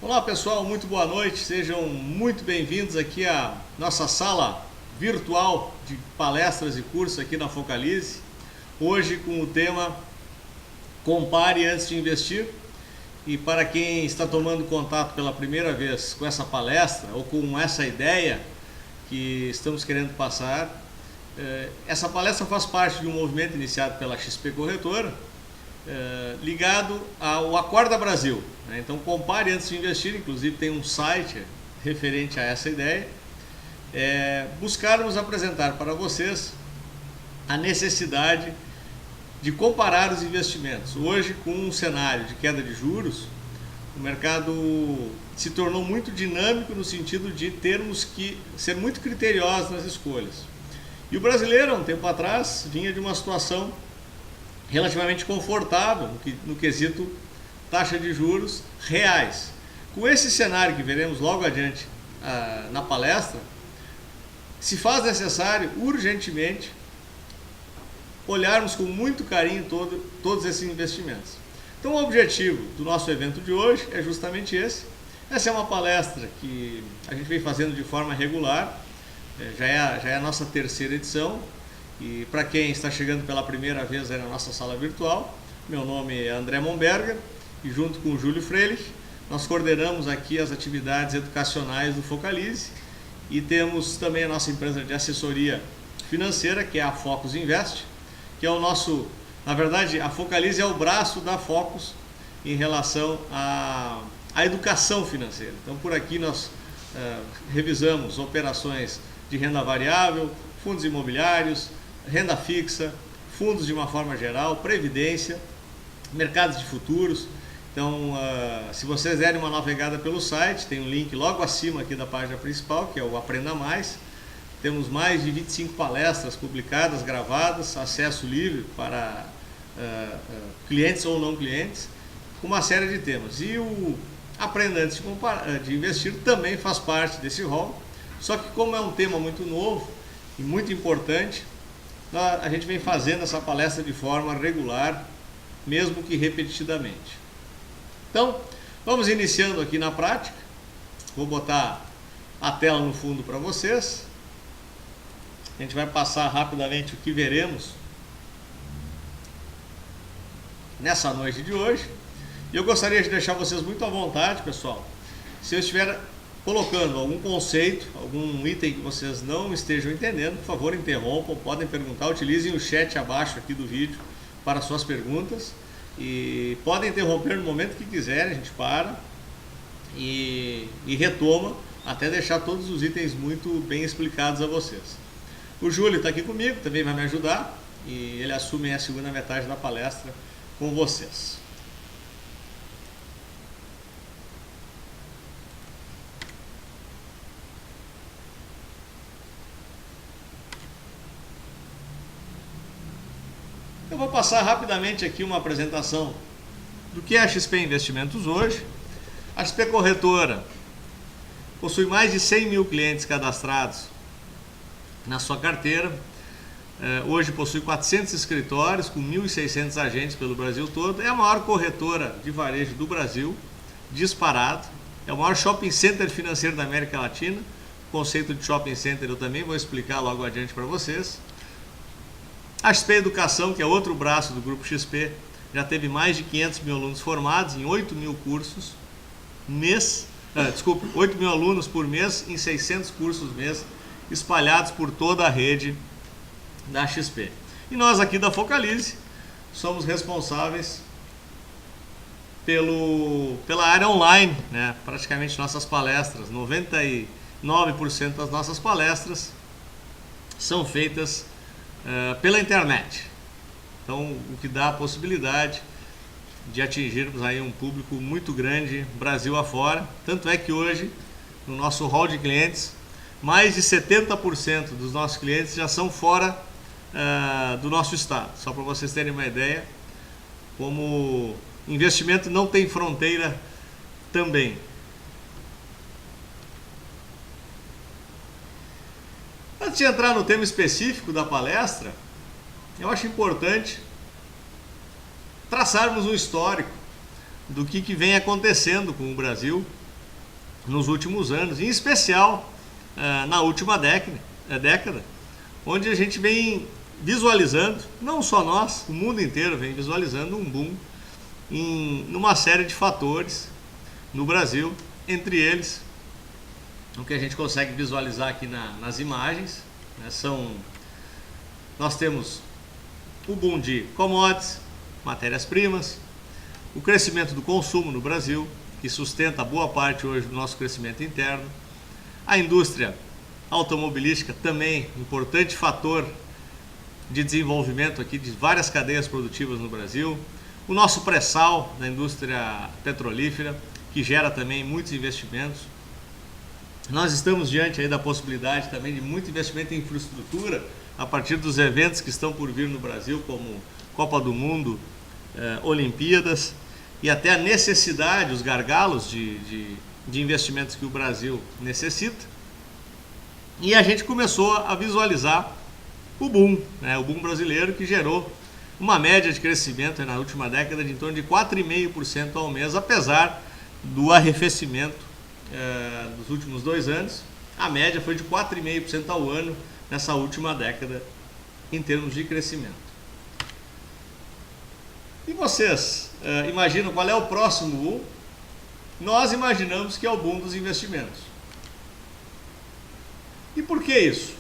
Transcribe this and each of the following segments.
Olá pessoal, muito boa noite, sejam muito bem-vindos aqui à nossa sala virtual de palestras e cursos aqui na Focalize. Hoje com o tema Compare antes de investir. E para quem está tomando contato pela primeira vez com essa palestra ou com essa ideia que estamos querendo passar, essa palestra faz parte de um movimento iniciado pela XP Corretora, ligado ao Acorda Brasil. Então compare antes de investir, inclusive tem um site referente a essa ideia. Buscarmos apresentar para vocês a necessidade de comparar os investimentos. Hoje, com um cenário de queda de juros, o mercado se tornou muito dinâmico no sentido de termos que ser muito criteriosos nas escolhas. E o brasileiro, há um tempo atrás, vinha de uma situação relativamente confortável no quesito taxa de juros reais. Com esse cenário que veremos logo adiante na palestra, se faz necessário urgentemente olharmos com muito carinho todos esses investimentos. Então o objetivo do nosso evento de hoje é justamente esse. Essa é uma palestra que a gente vem fazendo de forma regular, já é a nossa terceira edição. E para quem está chegando pela primeira vez na nossa sala virtual, meu nome é André Momberger e junto com o Júlio Freilich, nós coordenamos aqui as atividades educacionais do Focalize e temos também a nossa empresa de assessoria financeira, que é a Focus Invest, que é o nosso, na verdade, a Focalize é o braço da Focus em relação à educação financeira. Então por aqui nós revisamos operações de renda variável, fundos imobiliários, renda fixa, fundos de uma forma geral, previdência, mercados de futuros. Então, se vocês derem uma navegada pelo site, tem um link logo acima aqui da página principal, que é o Aprenda Mais. Temos mais de 25 palestras publicadas, gravadas, acesso livre para clientes ou não clientes, com uma série de temas. E o Aprenda Antes de Investir também faz parte desse rol, só que como é um tema muito novo e muito importante, a gente vem fazendo essa palestra de forma regular, mesmo que repetidamente. Então, vamos iniciando aqui na prática. Vou botar a tela no fundo para vocês. A gente vai passar rapidamente o que veremos nessa noite de hoje. E eu gostaria de deixar vocês muito à vontade, pessoal. Se eu estiver colocando algum conceito, algum item que vocês não estejam entendendo, por favor interrompam, podem perguntar, utilizem o chat abaixo aqui do vídeo para suas perguntas e podem interromper no momento que quiserem, a gente para e retoma até deixar todos os itens muito bem explicados a vocês. O Júlio está aqui comigo, também vai me ajudar e ele assume a segunda metade da palestra com vocês. Eu vou passar rapidamente aqui uma apresentação do que é a XP Investimentos hoje. A XP Corretora possui mais de 100 mil clientes cadastrados na sua carteira. Hoje possui 400 escritórios com 1.600 agentes pelo Brasil todo. É a maior corretora de varejo do Brasil, disparado. É o maior shopping center financeiro da América Latina. O conceito de shopping center eu também vou explicar logo adiante para vocês. A XP Educação, que é outro braço do Grupo XP, já teve mais de 500 mil alunos formados em 8 mil cursos mês, 8 mil alunos por mês em 600 cursos mês, espalhados por toda a rede da XP. E nós aqui da Focalize somos responsáveis pela área online, né? Praticamente nossas palestras, 99% das nossas palestras são feitas pela internet. Então, o que dá a possibilidade de atingirmos aí um público muito grande Brasil afora. Tanto é que hoje, no nosso hall de clientes, mais de 70% dos nossos clientes já são fora do nosso estado. Só para vocês terem uma ideia, como investimento não tem fronteira também. Antes de entrar no tema específico da palestra, eu acho importante traçarmos um histórico do que vem acontecendo com o Brasil nos últimos anos, em especial na última década, onde a gente vem visualizando, não só nós, o mundo inteiro vem visualizando um boom numa série de fatores no Brasil, entre eles, o que a gente consegue visualizar aqui nas imagens, né, nós temos o boom de commodities, matérias-primas, o crescimento do consumo no Brasil, que sustenta boa parte hoje do nosso crescimento interno, a indústria automobilística também, importante fator de desenvolvimento aqui de várias cadeias produtivas no Brasil, o nosso pré-sal da indústria petrolífera, que gera também muitos investimentos. Nós estamos diante aí da possibilidade também de muito investimento em infraestrutura a partir dos eventos que estão por vir no Brasil, como Copa do Mundo, Olimpíadas, e até a necessidade, os gargalos de investimentos que o Brasil necessita. E a gente começou a visualizar o boom, né, o boom brasileiro, que gerou uma média de crescimento na última década de em torno de 4,5% ao mês, apesar do arrefecimento dos últimos 2 anos. A média foi de 4,5% ao ano nessa última década em termos de crescimento. E vocês imaginam qual é o próximo boom? Nós imaginamos que é o boom dos investimentos. E por que isso?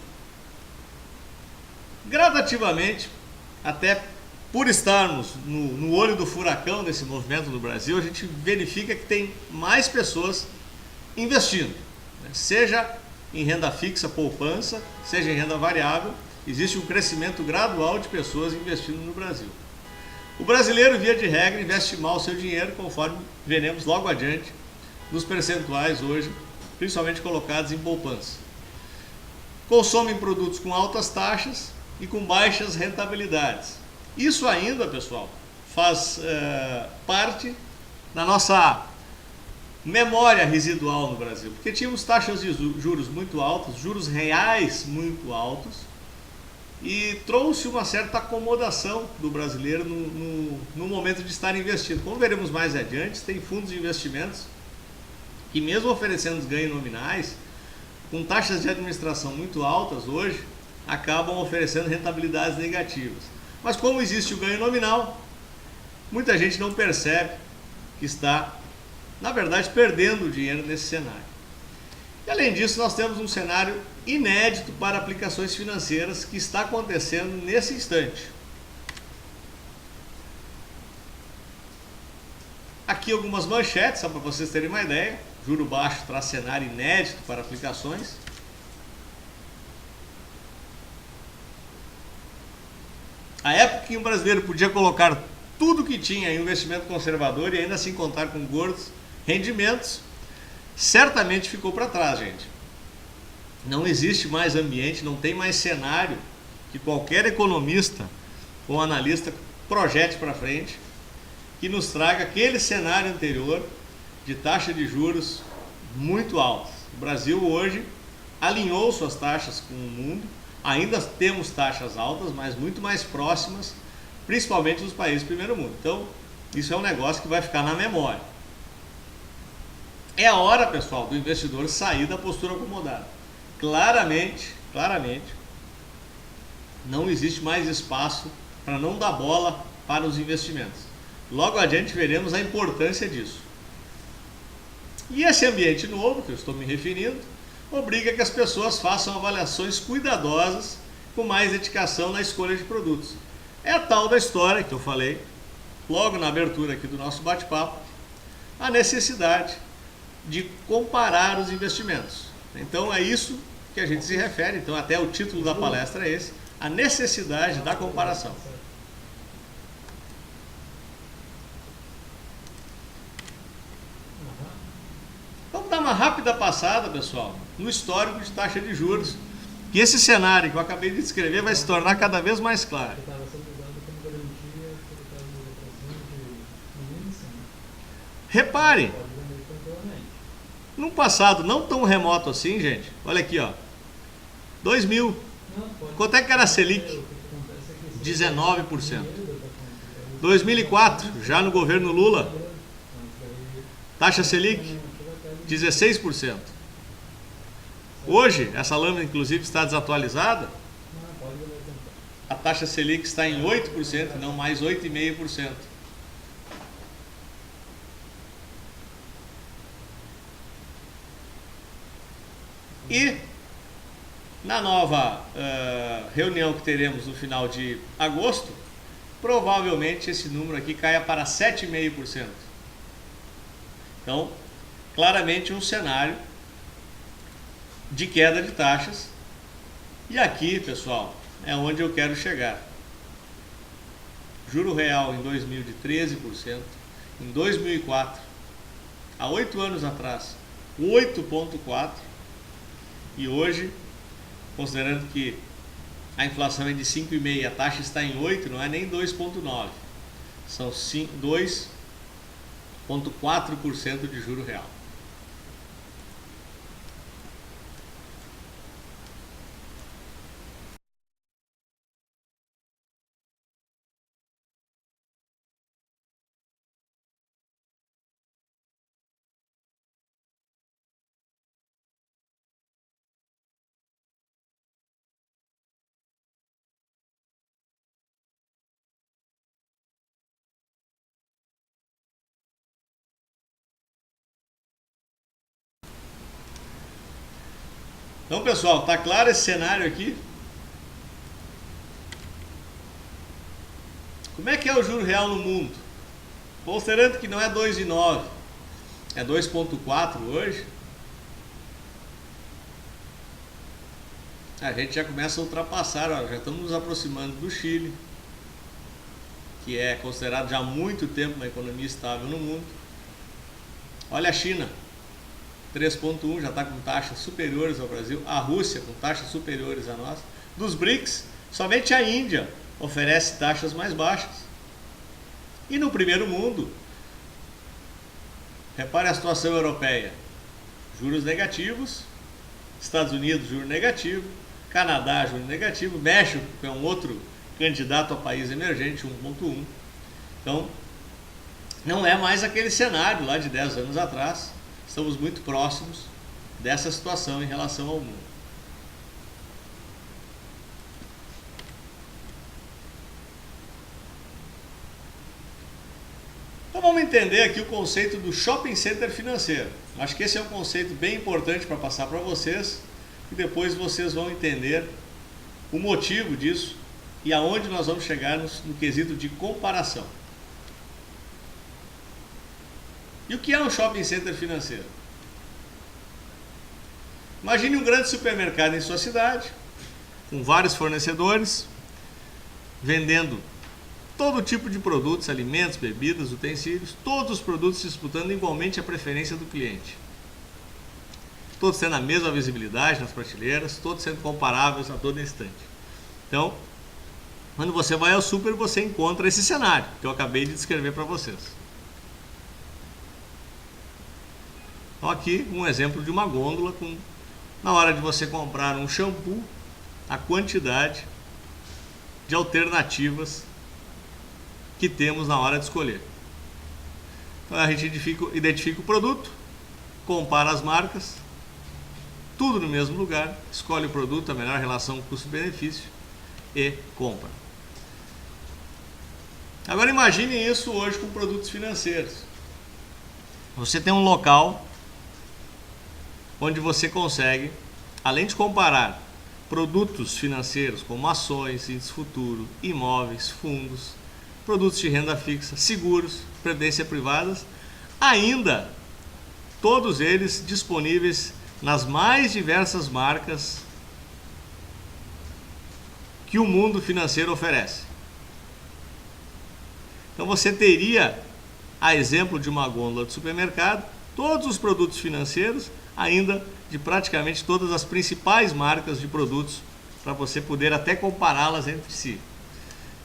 Gradativamente, até por estarmos no olho do furacão desse movimento no Brasil, a gente verifica que tem mais pessoas investindo, né? Seja em renda fixa, poupança, seja em renda variável, existe um crescimento gradual de pessoas investindo no Brasil. O brasileiro, via de regra, investe mal o seu dinheiro, conforme veremos logo adiante nos percentuais hoje, principalmente colocados em poupança. Consomem produtos com altas taxas e com baixas rentabilidades. Isso ainda, pessoal, faz parte da nossa memória residual no Brasil, porque tínhamos taxas de juros muito altas, juros reais muito altos, e trouxe uma certa acomodação do brasileiro no momento de estar investindo. Como veremos mais adiante, tem fundos de investimentos que, mesmo oferecendo os ganhos nominais, com taxas de administração muito altas hoje, acabam oferecendo rentabilidades negativas. Mas como existe o ganho nominal, muita gente não percebe que está, na verdade, perdendo dinheiro nesse cenário. E além disso, nós temos um cenário inédito para aplicações financeiras que está acontecendo nesse instante. Aqui algumas manchetes, só para vocês terem uma ideia. Juro baixo traz cenário inédito para aplicações. A época que o brasileiro podia colocar tudo que tinha em investimento conservador e ainda assim contar com gordos rendimentos, certamente ficou para trás, gente. Não existe mais ambiente, não tem mais cenário que qualquer economista ou analista projete para frente que nos traga aquele cenário anterior de taxa de juros muito alta. O Brasil hoje alinhou suas taxas com o mundo, ainda temos taxas altas, mas muito mais próximas, principalmente dos países do primeiro mundo. Então, isso é um negócio que vai ficar na memória. É a hora, pessoal, do investidor sair da postura acomodada. Claramente, não existe mais espaço para não dar bola para os investimentos. Logo adiante veremos a importância disso. E esse ambiente novo, que eu estou me referindo, obriga que as pessoas façam avaliações cuidadosas com mais dedicação na escolha de produtos. É a tal da história que eu falei logo na abertura aqui do nosso bate-papo, a necessidade de comparar os investimentos. Então é isso que a gente se refere, então até o título da palestra é esse, a necessidade da comparação. Vamos dar uma rápida passada, pessoal, no histórico de taxa de juros, que esse cenário que eu acabei de descrever vai se tornar cada vez mais claro. Repare, num passado não tão remoto assim, gente, olha aqui, ó, 2000, quanto é que era a Selic? 19%. 2004, já no governo Lula, taxa Selic, 16%. Hoje, essa lâmina inclusive está desatualizada, a taxa Selic está em 8%, não mais 8,5%. E na nova reunião que teremos no final de agosto, provavelmente esse número aqui caia para 7,5%. Então, claramente um cenário de queda de taxas. E aqui, pessoal, é onde eu quero chegar. Juro real em 2000 de 13%, em 2004, há 8 anos atrás, 8,4%, e hoje, considerando que a inflação é de 5,5% e a taxa está em 8%, não é nem 2,9%, são 2,4% de juro real. Então, pessoal, está claro esse cenário aqui? Como é que é o juro real no mundo? Considerando que não é 2,9, é 2,4 hoje, a gente já começa a ultrapassar, ó, já estamos nos aproximando do Chile, que é considerado já há muito tempo uma economia estável no mundo. Olha a China, 3,1, já está com taxas superiores ao Brasil. A Rússia com taxas superiores a nós. Dos BRICS, somente a Índia oferece taxas mais baixas. E no primeiro mundo, repare a situação europeia. Juros negativos, Estados Unidos, juro negativo, Canadá, juro negativo, México, que é um outro candidato a país emergente, 1,1. Então, não é mais aquele cenário lá de 10 anos atrás. Estamos muito próximos dessa situação em relação ao mundo. Então vamos entender aqui o conceito do shopping center financeiro. Acho que esse é um conceito bem importante para passar para vocês e depois vocês vão entender o motivo disso e aonde nós vamos chegar no quesito de comparação. E o que é um shopping center financeiro? Imagine um grande supermercado em sua cidade, com vários fornecedores, vendendo todo tipo de produtos, alimentos, bebidas, utensílios, todos os produtos disputando igualmente a preferência do cliente. Todos tendo a mesma visibilidade nas prateleiras, todos sendo comparáveis a todo instante. Então, quando você vai ao super, você encontra esse cenário que eu acabei de descrever para vocês. Então, aqui um exemplo de uma gôndola com, na hora de você comprar um shampoo, a quantidade de alternativas que temos na hora de escolher. Então a gente identifica o produto, compara as marcas, tudo no mesmo lugar, escolhe o produto, a melhor relação custo-benefício e compra. Agora imagine isso hoje com produtos financeiros. Você tem um local onde você consegue, além de comparar produtos financeiros como ações, índice futuro, imóveis, fundos, produtos de renda fixa, seguros, previdência privadas, ainda todos eles disponíveis nas mais diversas marcas que o mundo financeiro oferece. Então você teria, a exemplo de uma gôndola de supermercado, todos os produtos financeiros, ainda de praticamente todas as principais marcas de produtos, para você poder até compará-las entre si.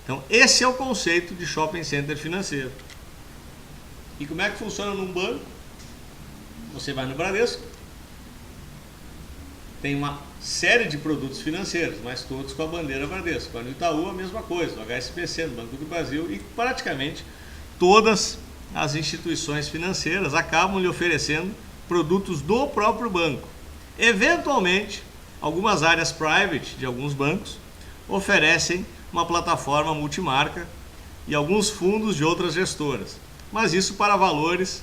Então esse é o conceito de shopping center financeiro. E como é que funciona num banco? Você vai no Bradesco, tem uma série de produtos financeiros, mas todos com a bandeira Bradesco. Vai no Itaú, a mesma coisa, no HSBC, no Banco do Brasil, e praticamente todas as instituições financeiras acabam lhe oferecendo produtos do próprio banco. Eventualmente, algumas áreas private de alguns bancos oferecem uma plataforma multimarca e alguns fundos de outras gestoras, mas isso para valores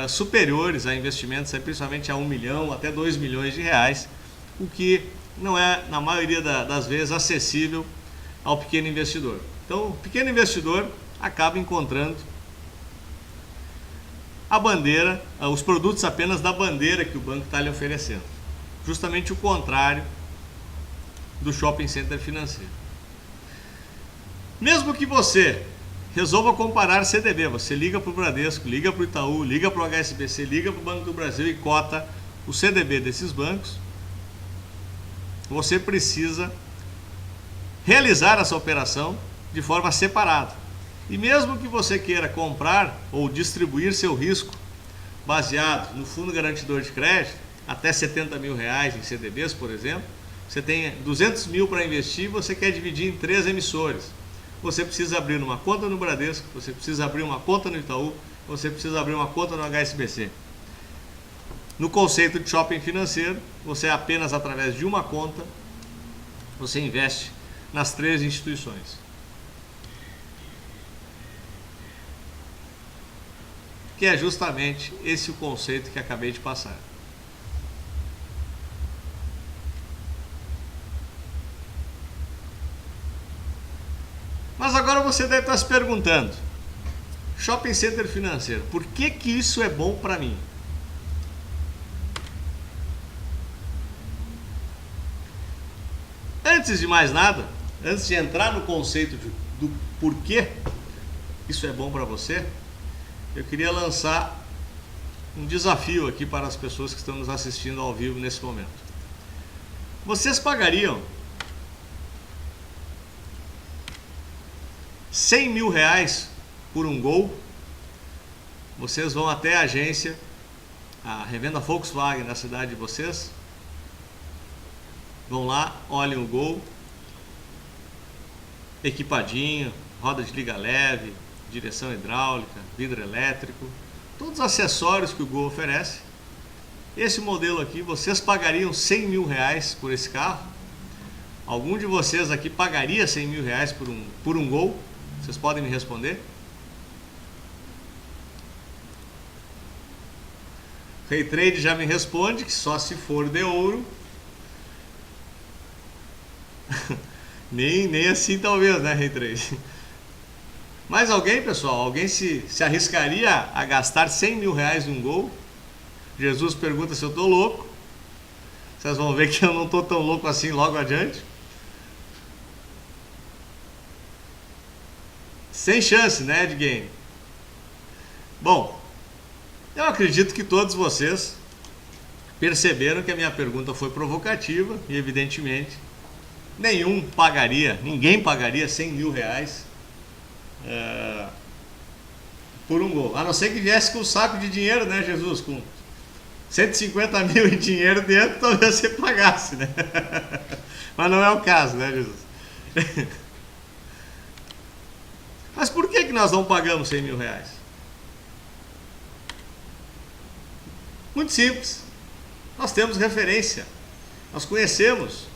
superiores a investimentos, principalmente a 1 milhão até 2 milhões de reais, o que não é, na maioria das vezes, acessível ao pequeno investidor. Então, o pequeno investidor acaba encontrando a bandeira, os produtos apenas da bandeira que o banco está lhe oferecendo. Justamente o contrário do shopping center financeiro. Mesmo que você resolva comparar CDB, você liga para o Bradesco, liga para o Itaú, liga para o HSBC, liga para o Banco do Brasil e cota o CDB desses bancos, você precisa realizar essa operação de forma separada. E mesmo que você queira comprar ou distribuir seu risco baseado no fundo garantidor de crédito, até 70 mil reais em CDBs, por exemplo, você tem 200 mil para investir, você quer dividir em 3 emissores. Você precisa abrir uma conta no Bradesco, você precisa abrir uma conta no Itaú, você precisa abrir uma conta no HSBC. No conceito de shopping financeiro, você apenas através de uma conta, você investe nas 3 instituições. Que é justamente esse o conceito que acabei de passar. Mas agora você deve estar se perguntando, shopping center financeiro, por que que isso é bom para mim? Antes de mais nada, antes de entrar no conceito do porquê isso é bom para você, eu queria lançar um desafio aqui para as pessoas que estão nos assistindo ao vivo nesse momento. Vocês pagariam 100 mil reais por um Gol? Vocês vão até a agência, a revenda Volkswagen na cidade de vocês, vão lá, olhem o Gol, equipadinho, roda de liga leve, direção hidráulica, vidro elétrico, todos os acessórios que o Gol oferece. Esse modelo aqui, vocês pagariam 100 mil reais por esse carro? Algum de vocês aqui pagaria 100 mil reais por um Gol? Vocês podem me responder? Rei Trade já me responde que só se for de ouro. nem assim talvez, né, Rei Trade? Mais alguém, pessoal? Alguém se arriscaria a gastar 100 mil reais num Gol? Jesus pergunta se eu estou louco. Vocês vão ver que eu não estou tão louco assim logo adiante. Sem chance, né, de game? Bom, eu acredito que todos vocês perceberam que a minha pergunta foi provocativa e, evidentemente, ninguém pagaria 100 mil reais por um Gol. A não ser que viesse com um saco de dinheiro, né, Jesus? Com 150 mil em dinheiro dentro, talvez você pagasse, né? Mas não é o caso, né, Jesus? Mas por que nós não pagamos 100 mil reais? Muito simples. Nós temos referência, nós conhecemos,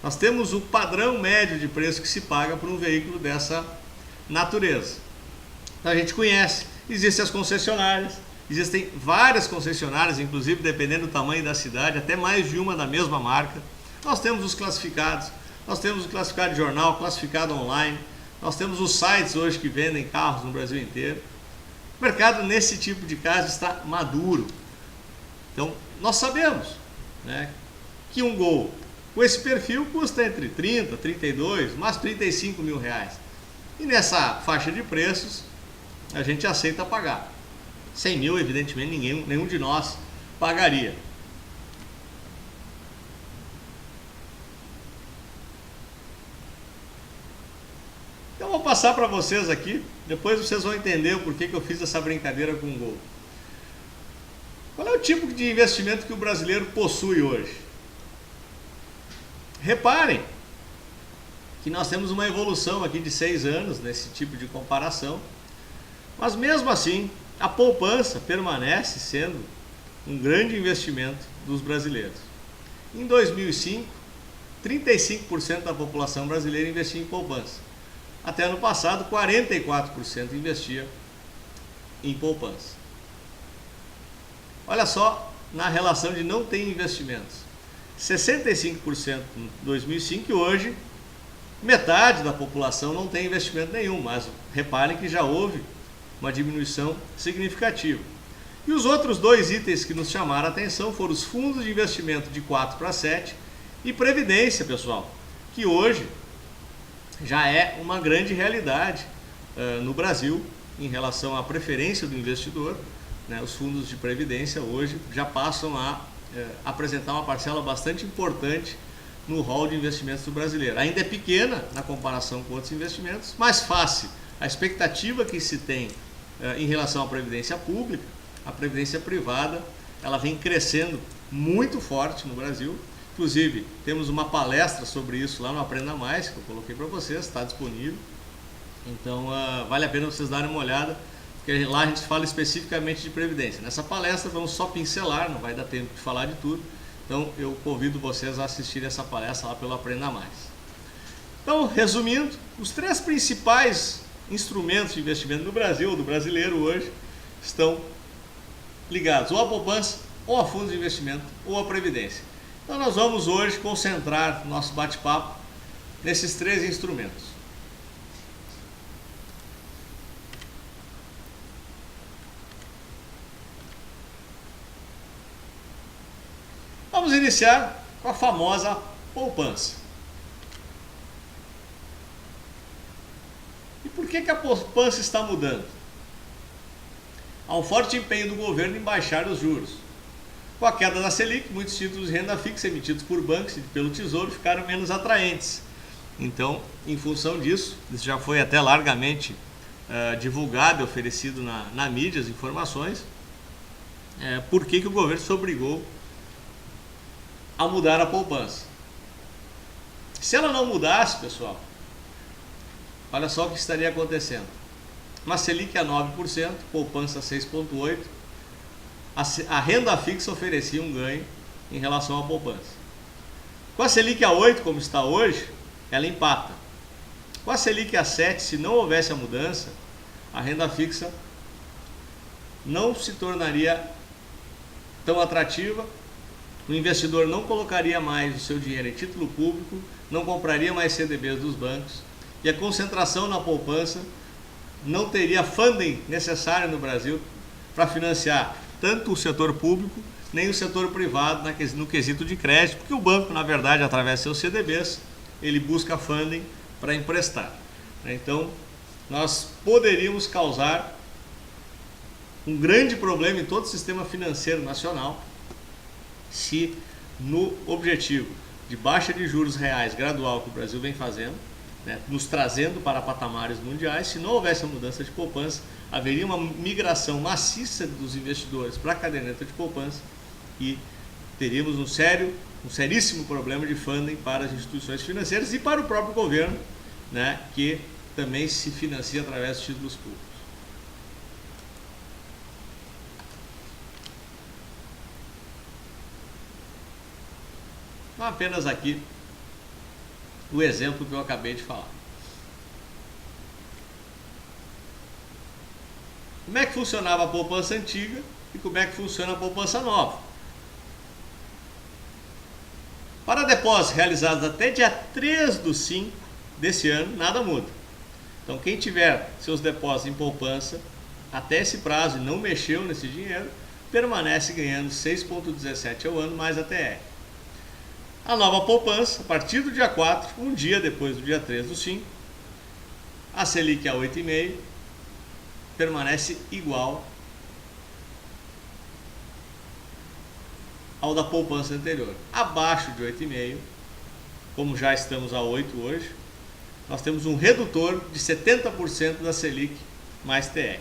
nós temos o padrão médio de preço que se paga por um veículo dessa natureza. Então a gente conhece, existem as concessionárias, existem várias concessionárias, inclusive dependendo do tamanho da cidade, até mais de uma da mesma marca. Nós temos os classificados, nós temos o classificado de jornal, classificado online, nós temos os sites hoje que vendem carros no Brasil inteiro. O mercado nesse tipo de caso está maduro. Então nós sabemos, né, que um Gol com esse perfil custa entre 30, 32, mas 35 mil reais. E nessa faixa de preços a gente aceita pagar. 100 mil, evidentemente, nenhum de nós pagaria. Então eu vou passar para vocês aqui, depois vocês vão entender o porquê que eu fiz essa brincadeira com o Gol. Qual é o tipo de investimento que o brasileiro possui hoje? Reparem que nós temos uma evolução aqui de 6 anos nesse tipo de comparação, mas mesmo assim a poupança permanece sendo um grande investimento dos brasileiros. Em 2005, 35% da população brasileira investia em poupança. Até ano passado, 44% investia em poupança. Olha só na relação de não ter investimentos. 65% em 2005 e hoje metade da população não tem investimento nenhum, mas reparem que já houve uma diminuição significativa. E os outros dois itens que nos chamaram a atenção foram os fundos de investimento de 4 para 7 e previdência, pessoal, que hoje já é uma grande realidade no Brasil em relação à preferência do investidor. Né? Os fundos de previdência hoje já passam a apresentar uma parcela bastante importante no rol de investimentos do brasileiro. Ainda é pequena na comparação com outros investimentos, mas face à expectativa que se tem em relação à previdência pública, a previdência privada, ela vem crescendo muito forte no Brasil. Inclusive, temos uma palestra sobre isso lá no Aprenda Mais, que eu coloquei para vocês, está disponível. Então, vale a pena vocês darem uma olhada, porque lá a gente fala especificamente de previdência. Nessa palestra vamos só pincelar, não vai dar tempo de falar de tudo. Então, eu convido vocês a assistirem essa palestra lá pelo Aprenda Mais. Então, resumindo, os três principais instrumentos de investimento no Brasil, do brasileiro hoje, estão ligados ou à poupança, ou a fundos de investimento, ou à previdência. Então, nós vamos hoje concentrar nosso bate-papo nesses três instrumentos. Vamos iniciar com a famosa poupança. E por que a poupança está mudando? Há um forte empenho do governo em baixar os juros. Com a queda da Selic, muitos títulos de renda fixa emitidos por bancos e pelo Tesouro ficaram menos atraentes. Então, em função disso, isso já foi até largamente divulgado e oferecido na mídia, as informações, por que o governo se obrigou a mudar a poupança. Se ela não mudasse, pessoal, olha só o que estaria acontecendo. Uma Selic a 9%, poupança 6,8%, a renda fixa oferecia um ganho em relação à poupança. Com a Selic a 8%, como está hoje, ela empata. Com a Selic a 7%, se não houvesse a mudança, a renda fixa não se tornaria tão atrativa, o investidor não colocaria mais o seu dinheiro em título público, não compraria mais CDBs dos bancos e a concentração na poupança não teria funding necessário no Brasil para financiar tanto o setor público nem o setor privado no quesito de crédito, porque o banco, na verdade, através de seus CDBs, ele busca funding para emprestar. Então, nós poderíamos causar um grande problema em todo o sistema financeiro nacional se no objetivo de baixa de juros reais gradual que o Brasil vem fazendo, né, nos trazendo para patamares mundiais, se não houvesse a mudança de poupança, haveria uma migração maciça dos investidores para a caderneta de poupança e teríamos um seríssimo problema de funding para as instituições financeiras e para o próprio governo, né, que também se financia através de títulos públicos. Então, apenas aqui o exemplo que eu acabei de falar. Como é que funcionava a poupança antiga e como é que funciona a poupança nova? Para depósitos realizados até dia 3/5 desse ano, nada muda. Então, quem tiver seus depósitos em poupança até esse prazo e não mexeu nesse dinheiro, permanece ganhando 6,17 ao ano mais a TR. A nova poupança, a partir do dia 4, um dia depois do dia 3/5, a Selic a 8,5%, permanece igual ao da poupança anterior. Abaixo de 8,5%, como já estamos a 8% hoje, nós temos um redutor de 70% da Selic mais TR.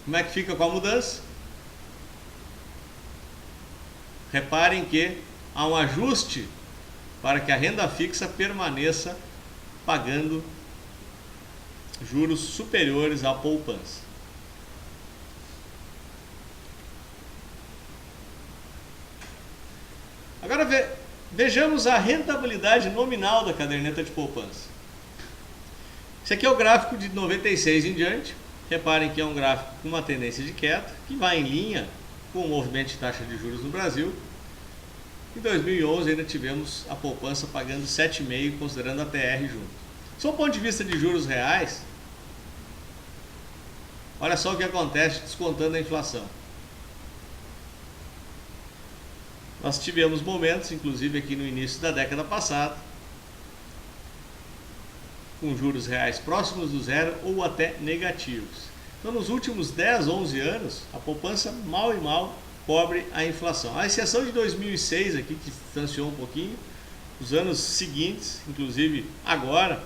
Como é que fica com a mudança? Reparem que há um ajuste para que a renda fixa permaneça pagando juros superiores à poupança. Agora vejamos a rentabilidade nominal da caderneta de poupança. Esse aqui é o gráfico de 96 em diante. Reparem que é um gráfico com uma tendência de queda, que vai em linha com o movimento de taxa de juros no Brasil. Em 2011 ainda tivemos a poupança pagando 7,5%, considerando a TR junto. Sob o ponto de vista de juros reais, olha só o que acontece descontando a inflação. Nós tivemos momentos, inclusive aqui no início da década passada, com juros reais próximos do zero ou até negativos. Então, nos últimos 10, 11 anos, a poupança mal e mal cobre a inflação. A exceção de 2006 aqui, que distanciou um pouquinho, os anos seguintes, inclusive agora,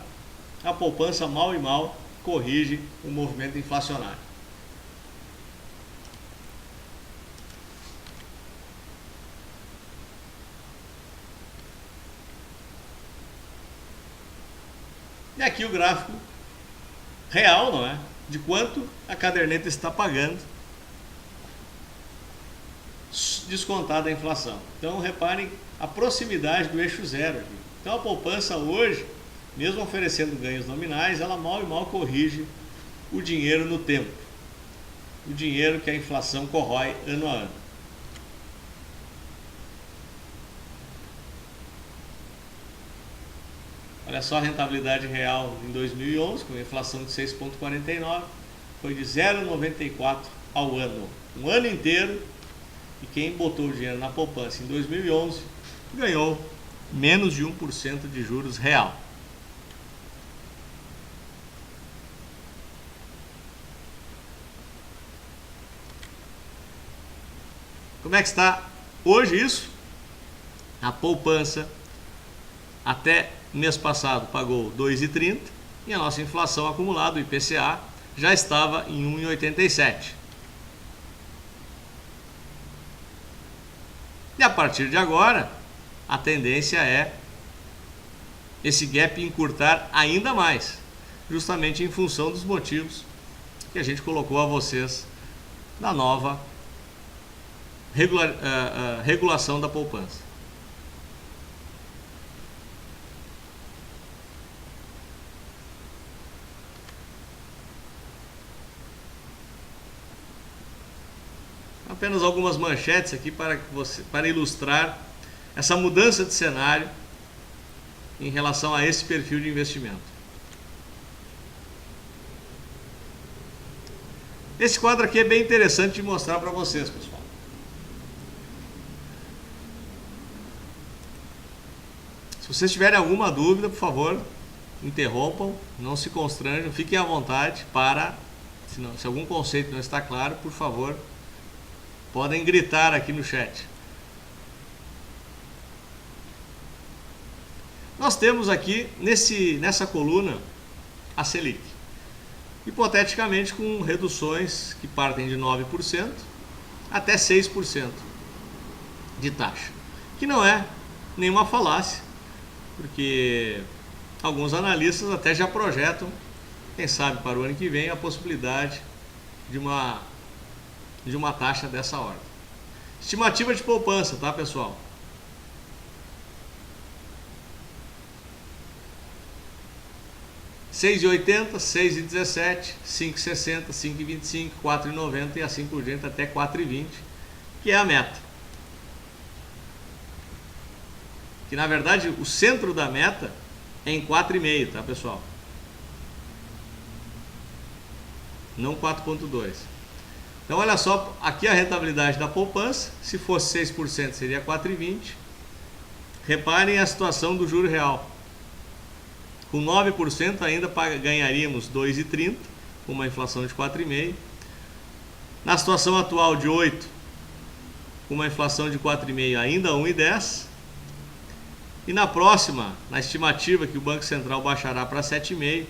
a poupança mal e mal corrige o movimento inflacionário. E aqui o gráfico real, não é? De quanto a caderneta está pagando, descontada a inflação. Então reparem a proximidade do eixo zero aqui. Então a poupança hoje, mesmo oferecendo ganhos nominais, ela mal e mal corrige o dinheiro no tempo. O dinheiro que a inflação corrói ano a ano. Olha só a rentabilidade real em 2011, com a inflação de 6,49, foi de 0,94 ao ano. Um ano inteiro, e quem botou o dinheiro na poupança em 2011 ganhou menos de 1% de juros real. Como é que está hoje isso? A poupança até mês passado pagou 2,30 e a nossa inflação acumulada, o IPCA, já estava em 1,87. E a partir de agora, a tendência é esse gap encurtar ainda mais, justamente em função dos motivos que a gente colocou a vocês na nova regulação da poupança. Apenas algumas manchetes aqui para ilustrar essa mudança de cenário em relação a esse perfil de investimento. Esse quadro aqui é bem interessante de mostrar para vocês, pessoal. Se vocês tiverem alguma dúvida, por favor, interrompam, não se constranjam, fiquem à vontade se algum conceito não está claro, por favor, podem gritar aqui no chat. Nós temos aqui nessa coluna a Selic, hipoteticamente com reduções que partem de 9% até 6% de taxa, que não é nenhuma falácia, porque alguns analistas até já projetam, quem sabe para o ano que vem, a possibilidade de uma taxa dessa ordem. Estimativa de poupança, tá, pessoal? R$6,80, R$6,17, R$5,60, R$5,25, R$4,90 e assim por diante até R$4,20, que é a meta. Que na verdade o centro da meta é em 4,5, tá, pessoal? Não 4,2. Então olha só, aqui a rentabilidade da poupança, se fosse 6% seria 4,20. Reparem a situação do juro real. Com 9% ainda ganharíamos 2,30, com uma inflação de 4,5. Na situação atual de 8, com uma inflação de 4,5 ainda 1,10. E na próxima, na estimativa que o Banco Central baixará para 7,5,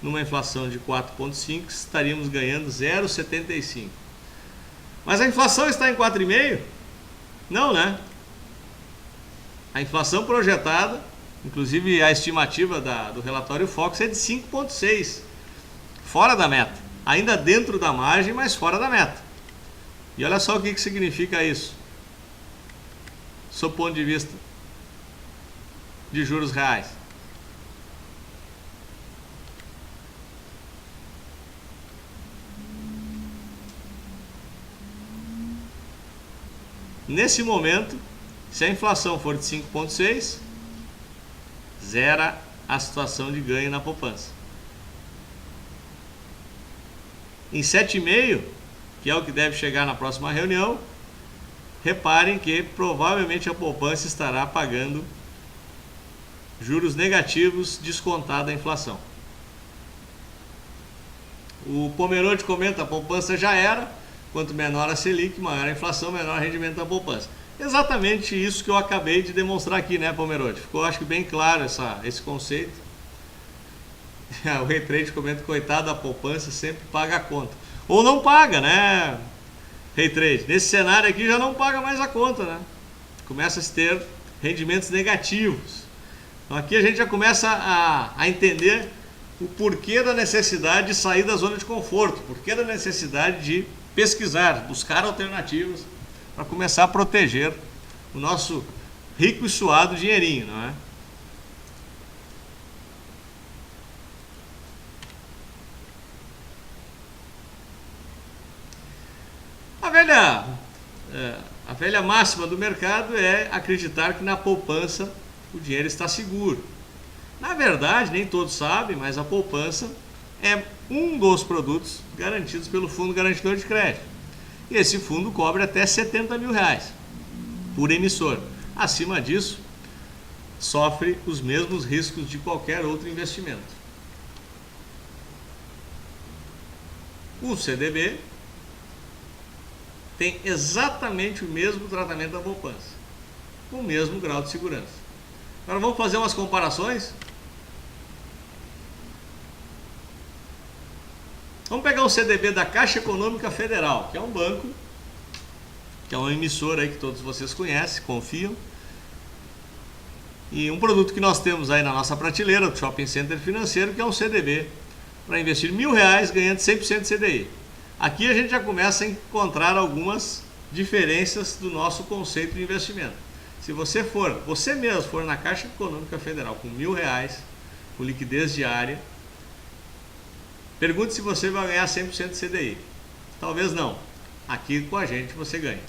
numa inflação de 4,5, estaríamos ganhando 0,75. Mas a inflação está em 4,5? Não, né? A inflação projetada, inclusive a estimativa do relatório Fox, é de 5,6, fora da meta. Ainda dentro da margem, mas fora da meta. E olha só o que significa isso. sob o ponto de vista de juros reais? Nesse momento, se a inflação for de 5,6, zera a situação de ganho na poupança. Em 7,5, que é o que deve chegar na próxima reunião, reparem que provavelmente a poupança estará pagando juros negativos descontada a inflação. O Pomerode comenta: a poupança já era, quanto menor a Selic, maior a inflação, menor o rendimento da poupança. Exatamente isso que eu acabei de demonstrar aqui, né, Pomerode? Ficou, acho que, bem claro esse conceito. O Rei Trade comenta: coitado da poupança, sempre paga a conta. Ou não paga, né, Rei Trade? Nesse cenário aqui já não paga mais a conta, né? Começa a ter rendimentos negativos. Então aqui a gente já começa a entender o porquê da necessidade de sair da zona de conforto, porquê da necessidade de pesquisar, buscar alternativas para começar a proteger o nosso rico e suado dinheirinho, não é? A velha máxima do mercado é acreditar que na poupança o dinheiro está seguro. Na verdade, nem todos sabem, mas a poupança é um dos produtos garantidos pelo Fundo Garantidor de Crédito. E esse fundo cobre até R$70 mil por emissor. Acima disso, sofre os mesmos riscos de qualquer outro investimento. O CDB tem exatamente o mesmo tratamento da poupança, com o mesmo grau de segurança. Agora vamos fazer umas comparações? Vamos pegar o CDB da Caixa Econômica Federal, que é um banco, que é uma emissora aí que todos vocês conhecem, confiam. E um produto que nós temos aí na nossa prateleira do Shopping Center Financeiro, que é um CDB para investir R$1.000 ganhando 100% de CDI. Aqui a gente já começa a encontrar algumas diferenças do nosso conceito de investimento. Se você mesmo for na Caixa Econômica Federal com R$1.000, com liquidez diária, pergunte se você vai ganhar 100% de CDI. Talvez não. Aqui com a gente você ganha.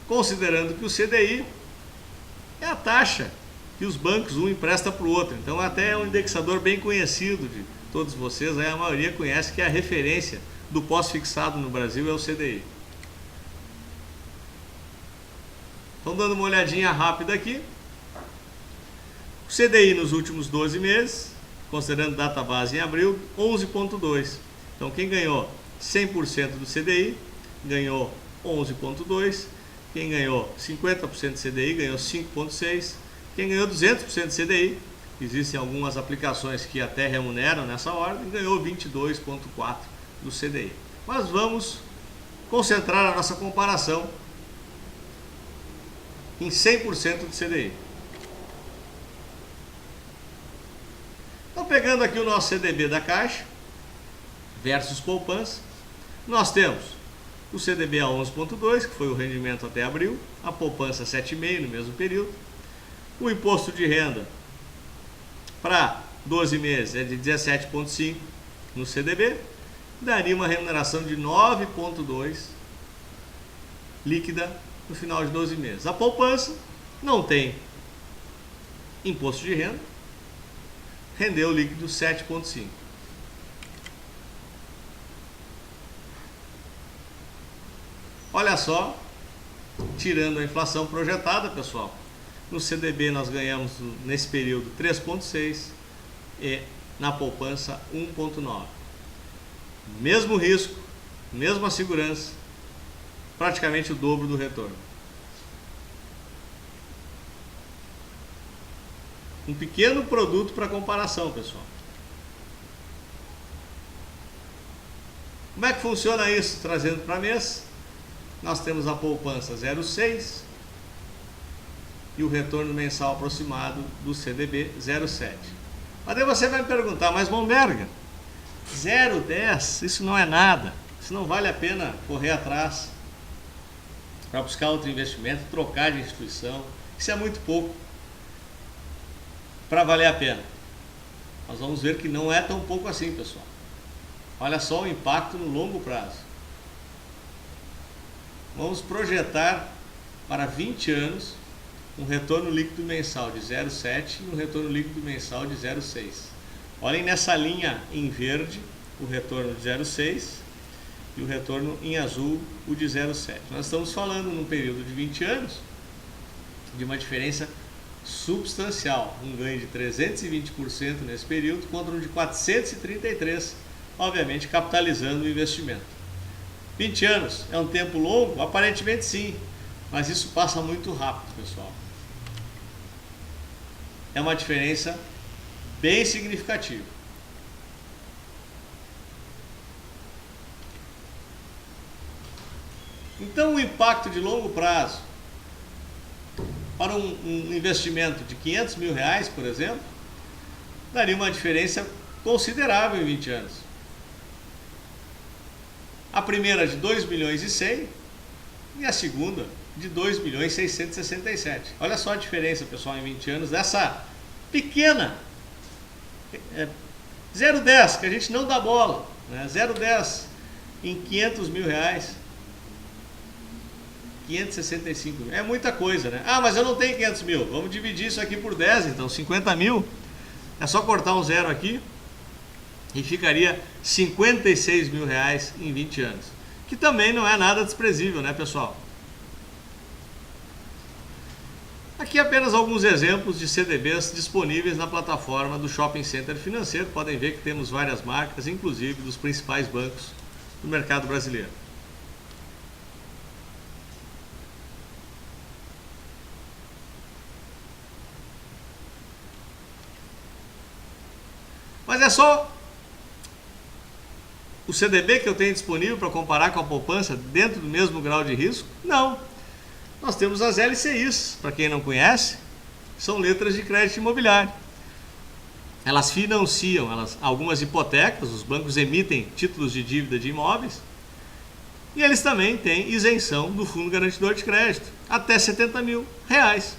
Considerando que o CDI é a taxa que os bancos um empresta para o outro. Então até é um indexador bem conhecido de todos vocês, aí a maioria conhece que a referência do pós-fixado no Brasil é o CDI. Então, dando uma olhadinha rápida aqui, o CDI nos últimos 12 meses, considerando data base em abril, 11,2. Então quem ganhou 100% do CDI ganhou 11,2. Quem ganhou 50% de CDI ganhou 5,6. Quem ganhou 200% de CDI, existem algumas aplicações que até remuneram nessa ordem, ganhou 22,4% do CDI. Mas vamos concentrar a nossa comparação em 100% de CDI. Então, pegando aqui o nosso CDB da Caixa versus poupança, nós temos o CDB a 11,2, que foi o rendimento até abril, a poupança 7,5 no mesmo período. O imposto de renda para 12 meses é de 17,5 no CDB, daria uma remuneração de 9,2 líquida no final de 12 meses. A poupança não tem imposto de renda, rendeu líquido 7,5. Olha só, tirando a inflação projetada, pessoal, no CDB nós ganhamos nesse período 3,6 e na poupança 1,9. Mesmo risco, mesma segurança, praticamente o dobro do retorno. Um pequeno produto para comparação, pessoal. Como é que funciona isso? Trazendo para mês, nós temos a poupança 0,6 e o retorno mensal aproximado do CDB 0,7. Mas daí você vai me perguntar: mas Bomberger, 0,10, isso não é nada. Isso não vale a pena correr atrás para buscar outro investimento, trocar de instituição. Isso é muito pouco para valer a pena. Nós vamos ver que não é tão pouco assim, pessoal. Olha só o impacto no longo prazo. Vamos projetar para 20 anos um retorno líquido mensal de 0,7 e um retorno líquido mensal de 0,6. Olhem nessa linha em verde o retorno de 0,6 e o retorno em azul o de 0,7. Nós estamos falando num período de 20 anos de uma diferença substancial, um ganho de 320% nesse período contra um de 433%, obviamente capitalizando o investimento. 20 anos é um tempo longo? Aparentemente sim, mas isso passa muito rápido, pessoal. É uma diferença bem significativa. Então o impacto de longo prazo para um investimento de 500 mil reais, por exemplo, daria uma diferença considerável em 20 anos. A primeira de 2 milhões e 100 e a segunda de 2 milhões e 667. Olha só a diferença, pessoal, em 20 anos dessa pequena 0,10, que a gente não dá bola, né? 0,10 em 500 mil reais. 565 mil. É muita coisa, né? Ah, mas eu não tenho 500 mil. Vamos dividir isso aqui por 10, então 50 mil. É só cortar um zero aqui e ficaria 56 mil reais em 20 anos. Que também não é nada desprezível, né, pessoal? Aqui apenas alguns exemplos de CDBs disponíveis na plataforma do Shopping Center Financeiro. Podem ver que temos várias marcas, inclusive dos principais bancos do mercado brasileiro. Mas é só o CDB que eu tenho disponível para comparar com a poupança dentro do mesmo grau de risco? Não. Nós temos as LCIs, para quem não conhece, são letras de crédito imobiliário. Elas financiam algumas hipotecas, os bancos emitem títulos de dívida de imóveis, e eles também têm isenção do Fundo Garantidor de Crédito, até 70 mil reais.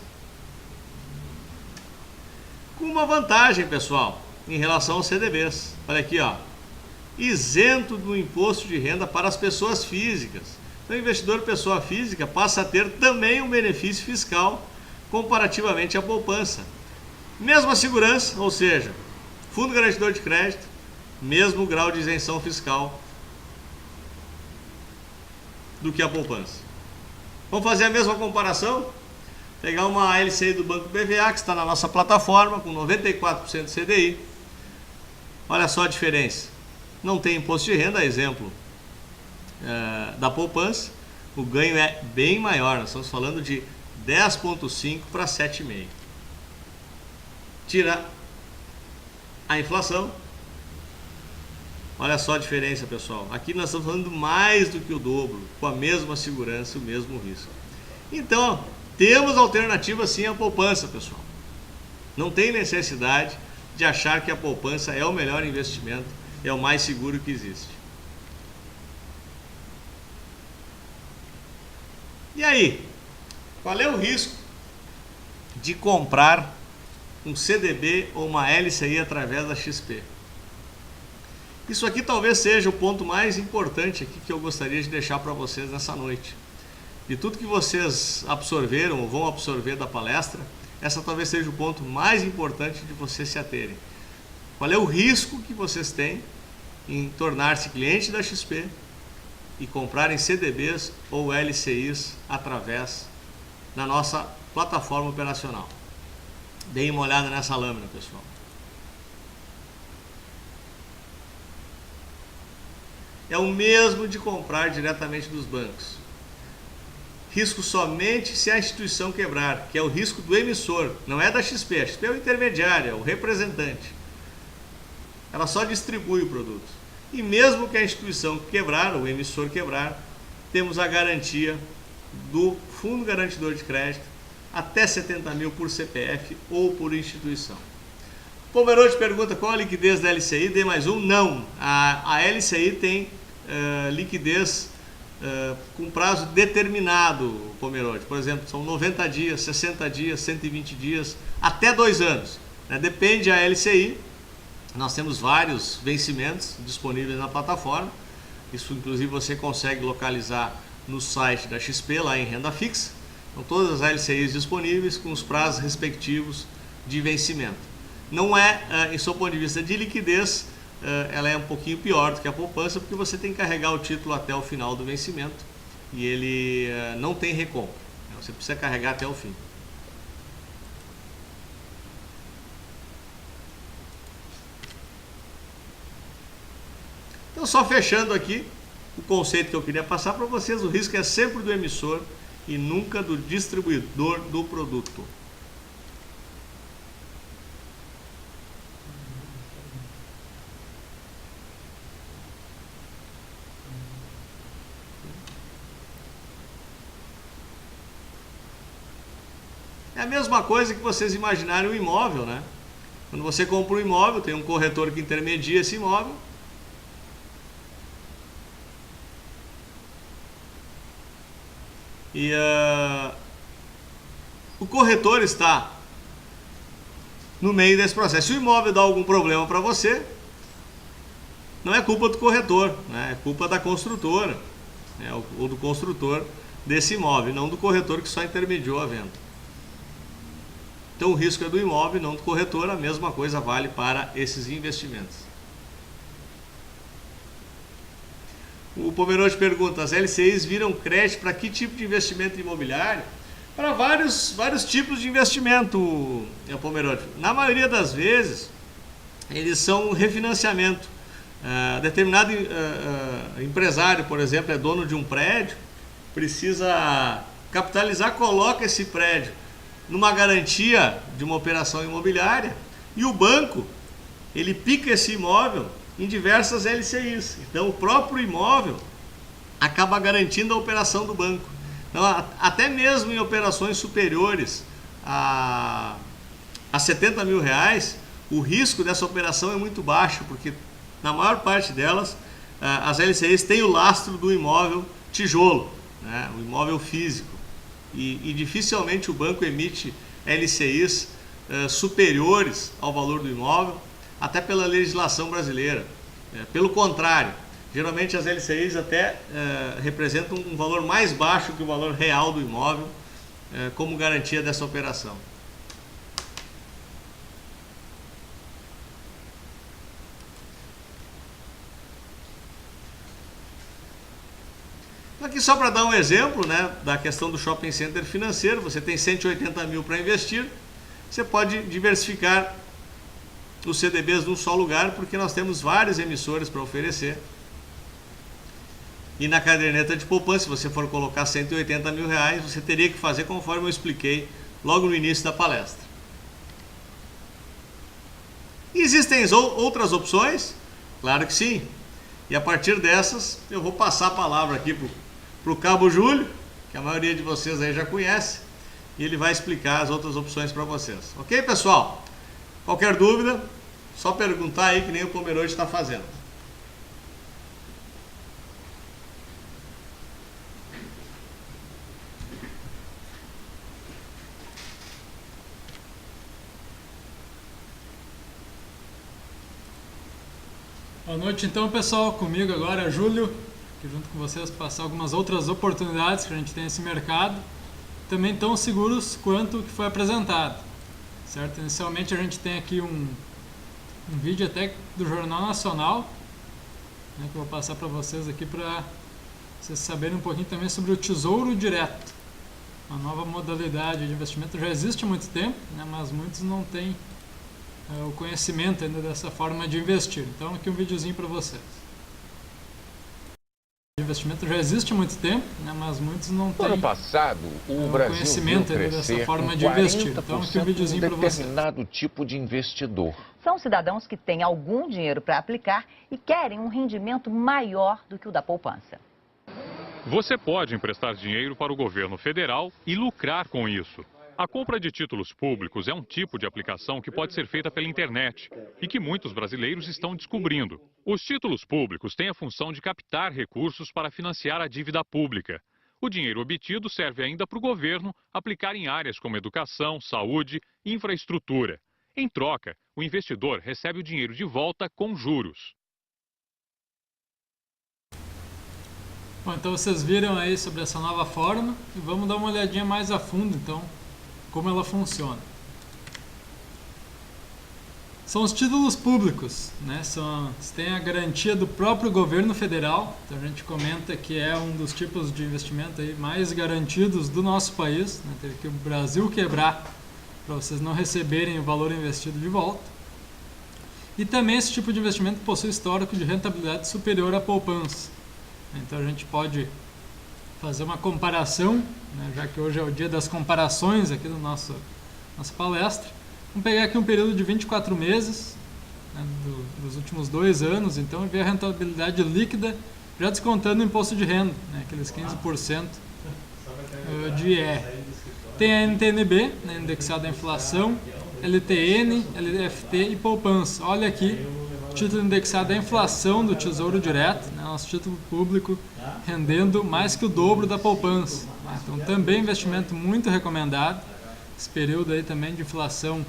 Com uma vantagem, pessoal, em relação aos CDBs. Olha aqui, ó, isento do imposto de renda para as pessoas físicas. Então, o investidor pessoa física passa a ter também um benefício fiscal comparativamente à poupança. Mesma segurança, ou seja, Fundo Garantidor de Crédito, mesmo grau de isenção fiscal do que a poupança. Vamos fazer a mesma comparação? Pegar uma LCI do Banco BVA, que está na nossa plataforma, com 94% de CDI. Olha só a diferença. Não tem imposto de renda, exemplo da poupança. O ganho é bem maior, nós estamos falando de 10,5 para 7,5. Tira a inflação. Olha só a diferença, pessoal. Aqui nós estamos falando mais do que o dobro, com a mesma segurança e o mesmo risco. Então, temos alternativa sim à poupança, pessoal. Não tem necessidade de achar que a poupança é o melhor investimento, é o mais seguro que existe. E aí, qual é o risco de comprar um CDB ou uma LCI através da XP? Isso aqui talvez seja o ponto mais importante aqui que eu gostaria de deixar para vocês nessa noite. De tudo que vocês absorveram ou vão absorver da palestra, essa talvez seja o ponto mais importante de vocês se aterem. Qual é o risco que vocês têm em tornar-se cliente da XP e comprarem CDBs ou LCIs através da nossa plataforma operacional? Deem uma olhada nessa lâmina, pessoal. É o mesmo de comprar diretamente dos bancos. Risco somente se a instituição quebrar, que é o risco do emissor, não é da XP. A XP é o intermediário, é o representante. Ela só distribui o produto. E mesmo que a instituição quebrar, o emissor quebrar, temos a garantia do Fundo Garantidor de Crédito até 70 mil por CPF ou por instituição. Pomerode pergunta qual a liquidez da LCI, D mais um? Não, a LCI tem liquidez com prazo determinado, Pomerode. Por exemplo, são 90 dias, 60 dias, 120 dias, até 2 anos. Né? Depende da LCI, nós temos vários vencimentos disponíveis na plataforma. Isso, inclusive, você consegue localizar no site da XP, lá em renda fixa. Então, todas as LCIs disponíveis com os prazos respectivos de vencimento. Não é, em seu ponto de vista de liquidez, ela é um pouquinho pior do que a poupança, porque você tem que carregar o título até o final do vencimento e ele não tem recompra. Você precisa carregar até o fim. Então, só fechando aqui, o conceito que eu queria passar para vocês: o risco é sempre do emissor e nunca do distribuidor do produto. É a mesma coisa que vocês imaginarem um imóvel, né? Quando você compra um imóvel, tem um corretor que intermedia esse imóvel. E o corretor está no meio desse processo. Se o imóvel dá algum problema para você, não é culpa do corretor, né? É culpa da construtora, né? Ou do construtor desse imóvel, não do corretor que só intermediou a venda. Então o risco é do imóvel, não do corretor. A mesma coisa vale para esses investimentos. O Pomerode pergunta: as LCIs viram crédito para que tipo de investimento imobiliário? Para vários tipos de investimento, Pomerode. Na maioria das vezes, eles são refinanciamento. Determinado empresário, por exemplo, é dono de um prédio, precisa capitalizar, coloca esse prédio numa garantia de uma operação imobiliária e o banco, ele pica esse imóvel em diversas LCIs. Então o próprio imóvel acaba garantindo a operação do banco. Então, até mesmo em operações superiores a 70 mil reais, o risco dessa operação é muito baixo, porque na maior parte delas as LCIs têm o lastro do imóvel tijolo, né? O imóvel físico. E dificilmente o banco emite LCIs superiores ao valor do imóvel, até pela legislação brasileira. Pelo contrário, geralmente as LCIs até representam um valor mais baixo que o valor real do imóvel como garantia dessa operação. Aqui só para dar um exemplo, né, da questão do shopping center financeiro. Você tem 180 mil para investir, você pode diversificar os CDBs num só lugar, porque nós temos vários emissores para oferecer. E na caderneta de poupança, se você for colocar 180 mil reais, você teria que fazer conforme eu expliquei logo no início da palestra. E existem outras opções? Claro que sim. E a partir dessas, eu vou passar a palavra aqui para o Cabo Júlio, que a maioria de vocês aí já conhece, e ele vai explicar as outras opções para vocês. Ok, pessoal? Qualquer dúvida, só perguntar aí, que nem o Pomerode está fazendo. Boa noite então, pessoal, comigo agora é Júlio, que junto com vocês passar algumas outras oportunidades que a gente tem nesse mercado, também tão seguros quanto o que foi apresentado, certo? Inicialmente a gente tem aqui um vídeo até do Jornal Nacional, né, que eu vou passar para vocês aqui para vocês saberem um pouquinho também sobre o Tesouro Direto, uma nova modalidade de investimento. Já existe há muito tempo, né, mas muitos não têm o conhecimento ainda dessa forma de investir. Então aqui um videozinho para vocês. O investimento já existe há muito tempo, né, mas muitos não têm ano passado, o Brasil conhecimento ainda dessa forma de investir. Então aqui um videozinho para vocês. Determinado tipo de investidor. São cidadãos que têm algum dinheiro para aplicar e querem um rendimento maior do que o da poupança. Você pode emprestar dinheiro para o governo federal e lucrar com isso. A compra de títulos públicos é um tipo de aplicação que pode ser feita pela internet e que muitos brasileiros estão descobrindo. Os títulos públicos têm a função de captar recursos para financiar a dívida pública. O dinheiro obtido serve ainda para o governo aplicar em áreas como educação, saúde e infraestrutura. Em troca, o investidor recebe o dinheiro de volta com juros. Bom, então vocês viram aí sobre essa nova forma e vamos dar uma olhadinha mais a fundo, então, como ela funciona. São os títulos públicos, né? Tem a garantia do próprio governo federal, então a gente comenta que é um dos tipos de investimento aí mais garantidos do nosso país, né? Teve que o Brasil quebrar para vocês não receberem o valor investido de volta. E também esse tipo de investimento possui histórico de rentabilidade superior à poupança. Então a gente pode fazer uma comparação, né? Já que hoje é o dia das comparações aqui do nossa palestra. Vamos pegar aqui um período de 24 meses, né, dos últimos 2 anos, então, e ver a rentabilidade líquida, já descontando o imposto de renda, né, aqueles 15% de IR. Tem a NTN-B, né, indexada à inflação, LTN, LFT e poupança. Olha aqui, título indexado à inflação do Tesouro Direto, né, nosso título público rendendo mais que o dobro da poupança. Então, também investimento muito recomendado. Esse período aí também de inflação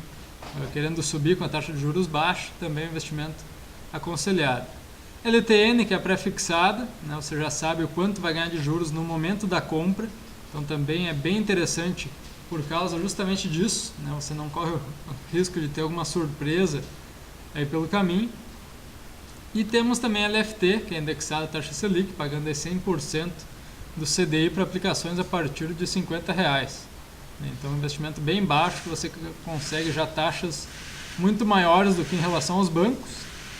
querendo subir com a taxa de juros baixa, também é um investimento aconselhado. LTN, que é pré-fixada, né, você já sabe o quanto vai ganhar de juros no momento da compra, então também é bem interessante por causa justamente disso, né, você não corre o risco de ter alguma surpresa aí pelo caminho. E temos também a LFT, que é indexada à taxa Selic, pagando aí 100% do CDI para aplicações a partir de R$50. Então, um investimento bem baixo, que você consegue já taxas muito maiores do que em relação aos bancos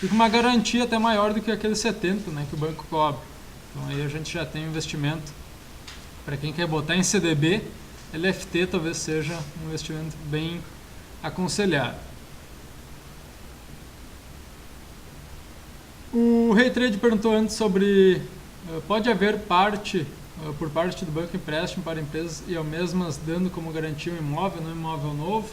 e com uma garantia até maior do que aqueles 70%, né, que o banco cobra. Então, aí a gente já tem um investimento para quem quer botar em CDB, LFT talvez seja um investimento bem aconselhado. O Rei Trade perguntou antes sobre pode haver por parte do banco empréstimo para empresas e ao mesmas dando como garantia um imóvel, no imóvel novo.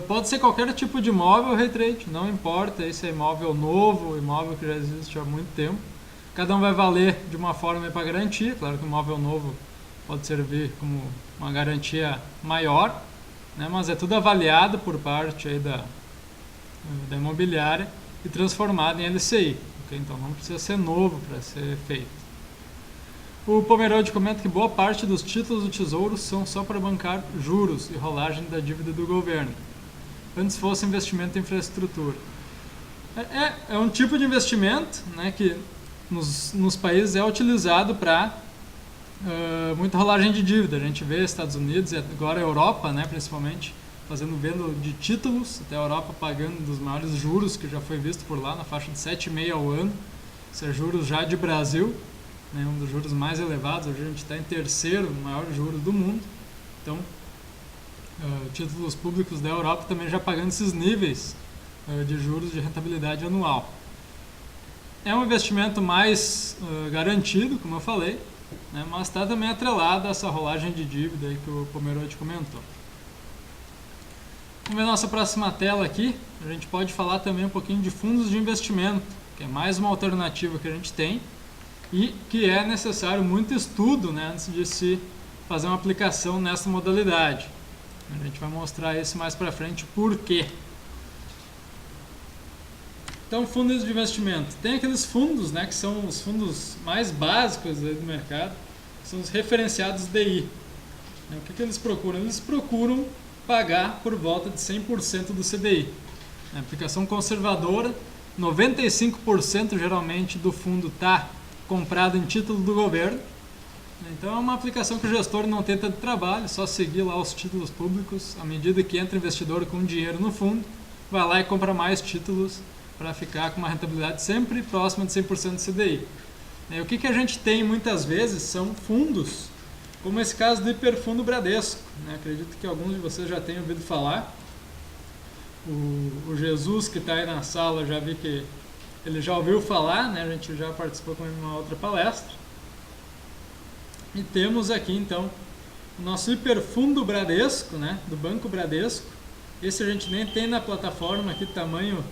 Pode ser qualquer tipo de imóvel, Rei Trade, não importa se é imóvel novo, imóvel que já existe há muito tempo. Cada um vai valer de uma forma para garantia, claro que o imóvel novo pode servir como uma garantia maior, né, mas é tudo avaliado por parte aí da imobiliária e transformado em LCI. Okay? Então não precisa ser novo para ser feito. O Pomerode comenta que boa parte dos títulos do Tesouro são só para bancar juros e rolagem da dívida do governo. Antes fosse investimento em infraestrutura. É um tipo de investimento, né, que nos países é utilizado para muita rolagem de dívida. A gente vê Estados Unidos e agora a Europa, né, principalmente, fazendo venda de títulos, até a Europa pagando dos maiores juros que já foi visto por lá, na faixa de 7,5% ao ano. Isso é juros já de Brasil. Um dos juros mais elevados, hoje a gente está em terceiro maior juros do mundo, então títulos públicos da Europa também já pagando esses níveis de juros de rentabilidade anual. É um investimento mais garantido, como eu falei, né, mas está também atrelado a essa rolagem de dívida aí que o Pomerode comentou. Vamos ver a nossa próxima tela aqui, a gente pode falar também um pouquinho de fundos de investimento, que é mais uma alternativa que a gente tem, e que é necessário muito estudo, né, antes de se fazer uma aplicação nessa modalidade. A gente vai mostrar isso mais para frente por quê. Então, fundos de investimento. Tem aqueles fundos, né, que são os fundos mais básicos do mercado, que são os referenciados DI. O que eles procuram? Eles procuram pagar por volta de 100% do CDI. A aplicação conservadora, 95% geralmente do fundo está comprado em título do governo. Então é uma aplicação que o gestor não tem tanto trabalho, só seguir lá os títulos públicos. À medida que entra investidor com dinheiro no fundo, vai lá e compra mais títulos para ficar com uma rentabilidade sempre próxima de 100% do CDI. O que a gente tem muitas vezes são fundos, como esse caso do Hiperfundo Bradesco. Acredito que alguns de vocês já tenham ouvido falar. O Jesus, que está aí na sala, já vi que ele já ouviu falar, né? A gente já participou com uma outra palestra. E temos aqui, então, o nosso hiperfundo Bradesco, né, do Banco Bradesco. Esse a gente nem tem na plataforma aqui, tamanho,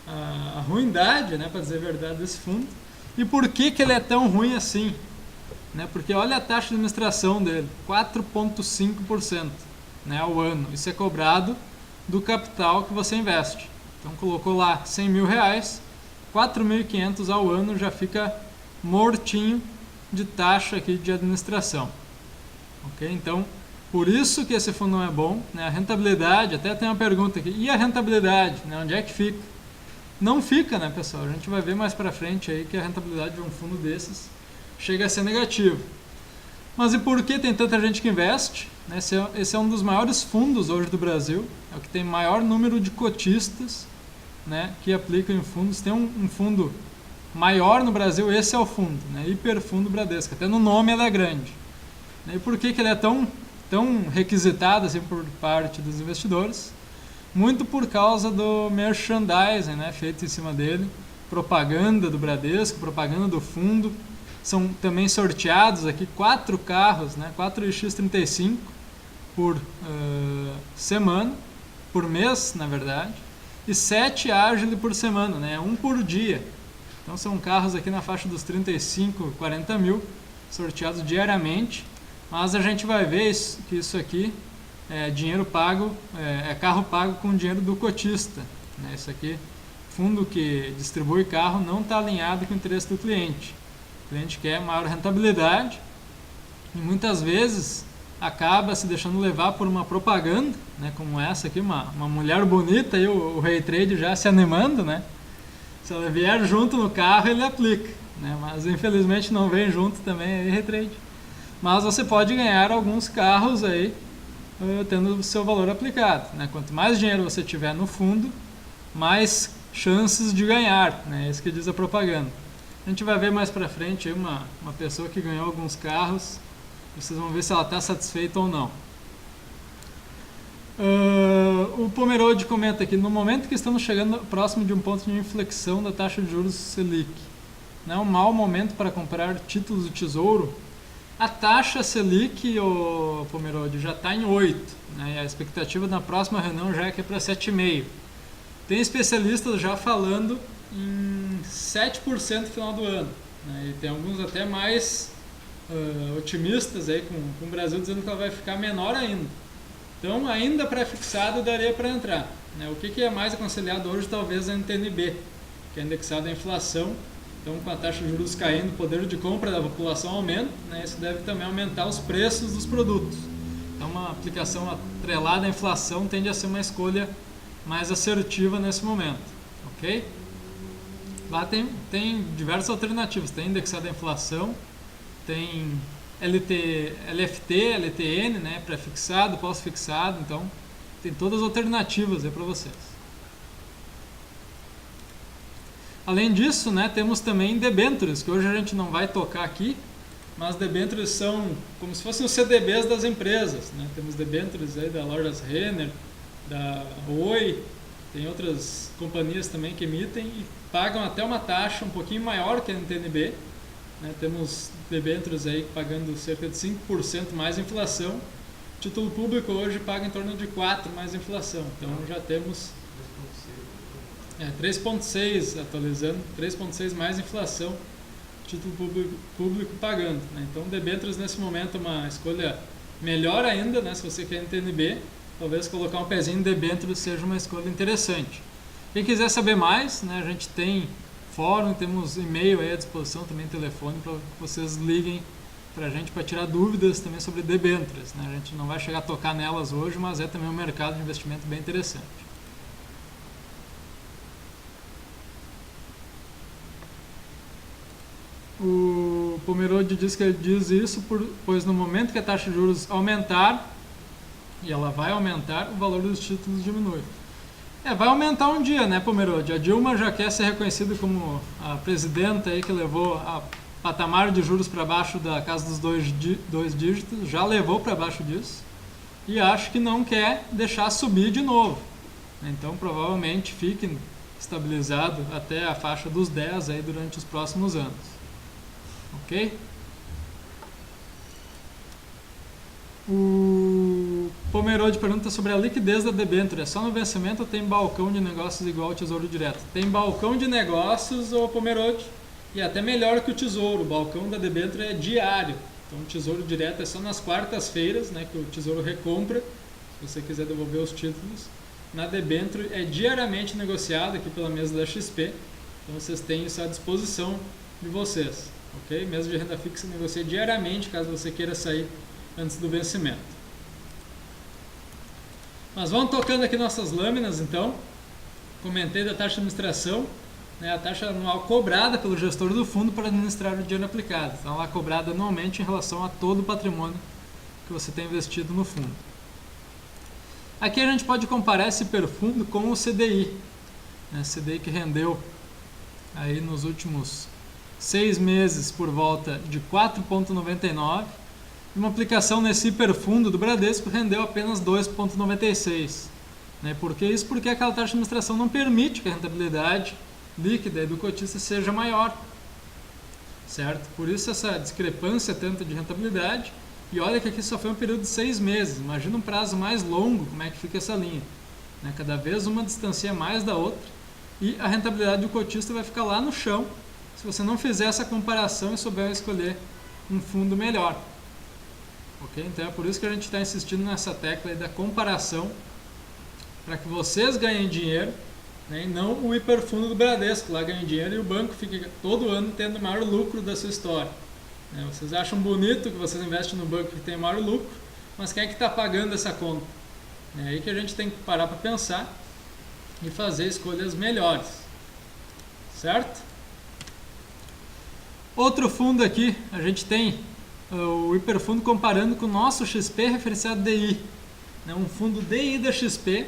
a ruindade, né, para dizer a verdade, desse fundo. E por que ele é tão ruim assim? Né, porque olha a taxa de administração dele, 4,5%, né, ao ano. Isso é cobrado do capital que você investe. Então colocou lá 100 mil reais, 4.500 ao ano já fica mortinho de taxa aqui de administração. Ok? Então, por isso que esse fundo não é bom, né? A rentabilidade, até tem uma pergunta aqui, e a rentabilidade, né? Onde é que fica? Não fica, né, pessoal? A gente vai ver mais para frente aí que a rentabilidade de um fundo desses chega a ser negativa. Mas e por que tem tanta gente que investe? Esse é um dos maiores fundos hoje do Brasil, é o que tem maior número de cotistas, né, que aplicam em fundos. Tem um fundo maior no Brasil, esse é o fundo, né, Hiperfundo Bradesco. Até no nome ele é grande. E por que ele é tão requisitado assim, por parte dos investidores? Muito por causa do merchandising, né, feito em cima dele, propaganda do Bradesco, propaganda do fundo. São também sorteados aqui 4 carros, né, 4 X35 por semana, por mês, na verdade, e 7 Agile por semana, né, 1 por dia. Então são carros aqui na faixa dos 35, 40 mil, sorteados diariamente, mas a gente vai ver que isso aqui é dinheiro pago, é carro pago com dinheiro do cotista. Né? Isso aqui, fundo que distribui carro, não está alinhado com o interesse do cliente. O cliente quer maior rentabilidade e muitas vezes acaba se deixando levar por uma propaganda, né, como essa aqui, uma mulher bonita e o Rei Trade já se animando, né? Se ela vier junto no carro, ele aplica, né? Mas infelizmente não vem junto também aí Rei Trade. Mas você pode ganhar alguns carros aí tendo o seu valor aplicado, né? Quanto mais dinheiro você tiver no fundo, mais chances de ganhar, né? É isso que diz a propaganda. A gente vai ver mais pra frente aí uma pessoa que ganhou alguns carros. Vocês vão ver se ela está satisfeita ou não. O Pomerode comenta aqui, no momento que estamos chegando próximo de um ponto de inflexão da taxa de juros Selic, não é um mau momento para comprar títulos do Tesouro? A taxa Selic, o Pomerode, já está em 8, né? E a expectativa na próxima reunião já é que é para 7,5. Tem especialistas já falando em 7% no final do ano, né? E tem alguns até mais otimistas aí com o Brasil dizendo que ela vai ficar menor ainda. Então, ainda pré-fixado daria para entrar, né? O que é mais aconselhado hoje talvez a NTN-B, que é indexado à inflação. Então, com a taxa de juros caindo, o poder de compra da população aumenta, né? Isso deve também aumentar os preços dos produtos. Então, uma aplicação atrelada à inflação tende a ser uma escolha mais assertiva nesse momento, ok? Lá tem diversas alternativas, tem indexado à inflação, tem LFT, LTN, né, pré-fixado, pós-fixado, então tem todas as alternativas aí para vocês. Além disso, né, temos também debêntures, que hoje a gente não vai tocar aqui, mas debêntures são como se fossem os CDBs das empresas, né? Temos debêntures aí da Lojas Renner, da Oi, tem outras companhias também que emitem e pagam até uma taxa um pouquinho maior que a NTN-B, né? Temos debêntures aí pagando cerca de 5% mais inflação. O título público hoje paga em torno de 4% mais inflação, então já temos 3,6 atualizando, 3,6 mais inflação, título público pagando, né? Então debêntures nesse momento é uma escolha melhor ainda, né? Se você quer NTN-B, talvez colocar um pezinho em debêntures seja uma escolha interessante. Quem quiser saber mais, né, a gente tem fórum, temos e-mail aí à disposição, também telefone, para que vocês liguem para a gente para tirar dúvidas também sobre debêntures, né? A gente não vai chegar a tocar nelas hoje, mas é também um mercado de investimento bem interessante. O Pomerode diz que ele diz isso pois no momento que a taxa de juros aumentar, e ela vai aumentar, o valor dos títulos diminui. Vai aumentar um dia, né, Pomerode? A Dilma já quer ser reconhecida como a presidenta aí que levou a patamar de juros para baixo da casa dos dois dígitos, já levou para baixo disso, e acho que não quer deixar subir de novo. Então provavelmente fique estabilizado até a faixa dos 10 aí durante os próximos anos. Ok? O Pomerode pergunta sobre a liquidez da debênture. É só no vencimento ou tem balcão de negócios igual ao Tesouro Direto? Tem balcão de negócios, ô Pomerode, e até melhor que o Tesouro. O balcão da debênture é diário. Então o Tesouro Direto é só nas quartas-feiras, né, que o Tesouro recompra, se você quiser devolver os títulos. Na debênture é diariamente negociado aqui pela mesa da XP. Então vocês têm isso à disposição de vocês. Ok? Mesa de renda fixa negocia diariamente, caso você queira sair antes do vencimento. Mas vamos tocando aqui nossas lâminas, então. Comentei da taxa de administração, né, a taxa anual cobrada pelo gestor do fundo para administrar o dinheiro aplicado. Então, ela é cobrada anualmente em relação a todo o patrimônio que você tem investido no fundo. Aqui a gente pode comparar esse hiperfundo com o CDI. Né, CDI que rendeu aí nos últimos 6 meses por volta de 4,99. Uma aplicação nesse hiperfundo do Bradesco rendeu apenas 2,96. Né? Por que isso? Porque aquela taxa de administração não permite que a rentabilidade líquida do cotista seja maior. Certo? Por isso essa discrepância tanto de rentabilidade. E olha que aqui só foi um período de 6 meses. Imagina um prazo mais longo, como é que fica essa linha. Né? Cada vez uma distancia mais da outra. E a rentabilidade do cotista vai ficar lá no chão se você não fizer essa comparação e souber escolher um fundo melhor. Okay? Então é por isso que a gente está insistindo nessa tecla aí da comparação, para que vocês ganhem dinheiro, né, e não o hiperfundo do Bradesco lá ganha dinheiro e o banco fica todo ano tendo o maior lucro da sua história. Né? Vocês acham bonito que vocês investem no banco que tem maior lucro, mas quem é que está pagando essa conta? É aí que a gente tem que parar para pensar e fazer escolhas melhores. Certo? Outro fundo aqui, a gente tem o hiperfundo comparando com o nosso XP referenciado DI. Né? Um fundo DI da XP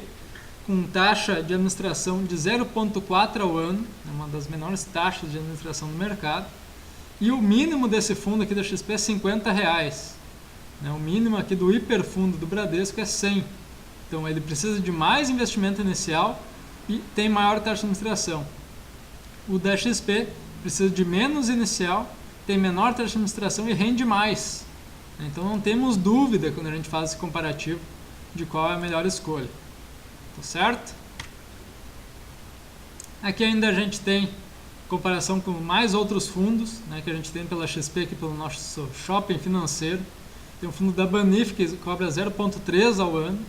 com taxa de administração de 0,4 ao ano, uma das menores taxas de administração do mercado. E o mínimo desse fundo aqui da XP é R$50. Né? O mínimo aqui do hiperfundo do Bradesco é 100. Então ele precisa de mais investimento inicial e tem maior taxa de administração. O da XP precisa de menos inicial, tem menor taxa de administração e rende mais. Então não temos dúvida quando a gente faz esse comparativo de qual é a melhor escolha. Tá certo? Aqui ainda a gente tem comparação com mais outros fundos, né, que a gente tem pela XP aqui pelo nosso shopping financeiro. Tem um fundo da Banif que cobra 0,3 ao ano,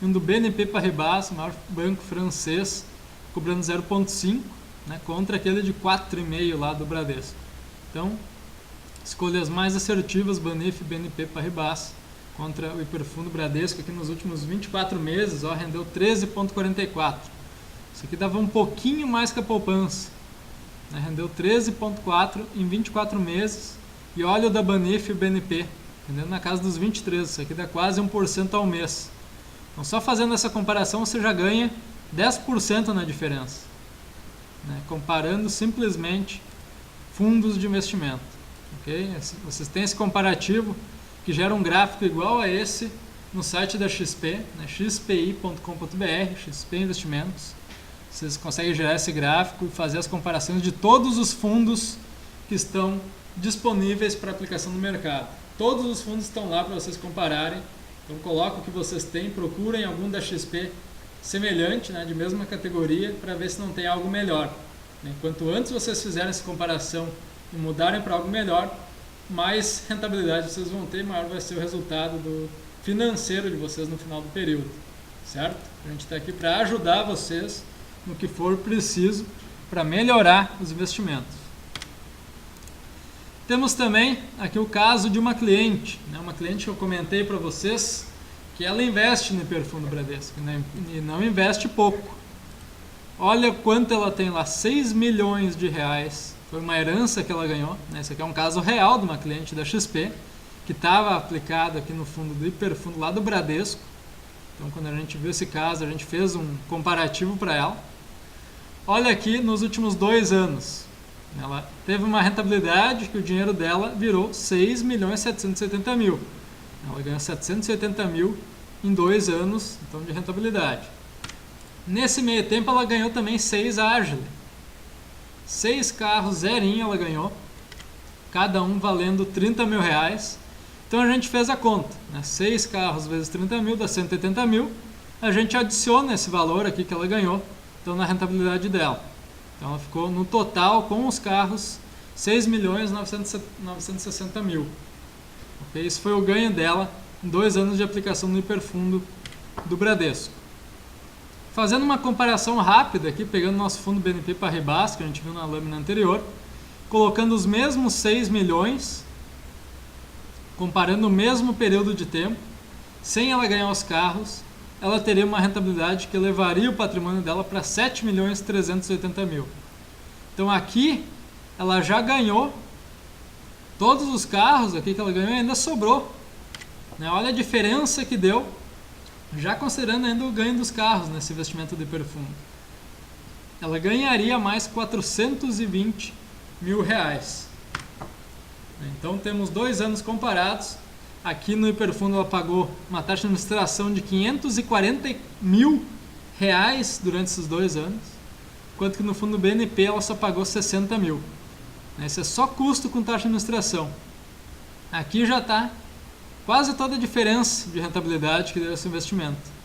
e um do BNP Paribas, o maior banco francês, cobrando 0,5, né, contra aquele de 4,5 lá do Bradesco. Então, escolhas mais assertivas, Banif e BNP Paribas, contra o hiperfundo Bradesco, que nos últimos 24 meses rendeu 13,44. Isso aqui dava um pouquinho mais que a poupança. Né? Rendeu 13,4 em 24 meses. E olha o da Banif e o BNP, rendendo na casa dos 23. Isso aqui dá quase 1% ao mês. Então, só fazendo essa comparação, você já ganha 10% na diferença. Né? Comparando simplesmente fundos de investimento. Okay? Vocês têm esse comparativo que gera um gráfico igual a esse no site da XP, né, xpi.com.br, XP Investimentos. Vocês conseguem gerar esse gráfico e fazer as comparações de todos os fundos que estão disponíveis para aplicação no mercado. Todos os fundos estão lá para vocês compararem. Então coloca o que vocês têm, procurem algum da XP semelhante, né, de mesma categoria, para ver se não tem algo melhor. Quanto antes vocês fizerem essa comparação e mudarem para algo melhor, mais rentabilidade vocês vão ter, maior vai ser o resultado do financeiro de vocês no final do período, certo? A gente está aqui para ajudar vocês no que for preciso para melhorar os investimentos. Temos também aqui o caso de uma cliente, né? Uma cliente que eu comentei para vocês que ela investe no hiperfundo Bradesco, né? E não investe pouco. Olha quanto ela tem lá, 6 milhões de reais. Foi uma herança que ela ganhou. Né? Esse aqui é um caso real de uma cliente da XP, que estava aplicado aqui no fundo do hiperfundo lá do Bradesco. Então, quando a gente viu esse caso, a gente fez um comparativo para ela. Olha aqui nos últimos 2 anos. Ela teve uma rentabilidade que o dinheiro dela virou 6.770.000. Ela ganhou 780 mil em 2 anos então, de rentabilidade. Nesse meio tempo, ela ganhou também 6 Agile. 6 carros zerinho ela ganhou, cada um valendo 30 mil reais. Então a gente fez a conta, né? 6 carros vezes 30 mil dá 180 mil. A gente adiciona esse valor aqui que ela ganhou, então na rentabilidade dela. Então ela ficou no total com os carros 6.960.000. Okay? Esse foi o ganho dela em 2 anos de aplicação no hiperfundo do Bradesco. Fazendo uma comparação rápida aqui, pegando nosso fundo BNP Paribas, que a gente viu na lâmina anterior, colocando os mesmos 6 milhões, comparando o mesmo período de tempo, sem ela ganhar os carros, ela teria uma rentabilidade que elevaria o patrimônio dela para 7.380.000. Então aqui ela já ganhou todos os carros aqui que ela ganhou e ainda sobrou. Né? Olha a diferença que deu, já considerando ainda o ganho dos carros nesse investimento de hiperfundo. Ela ganharia mais 420 mil reais. Então temos 2 anos comparados. Aqui no hiperfundo ela pagou uma taxa de administração de 540 mil reais durante esses 2 anos, enquanto que no fundo BNP ela só pagou 60 mil. Esse é só custo com taxa de administração. Aqui já está quase toda a diferença de rentabilidade que deu esse investimento.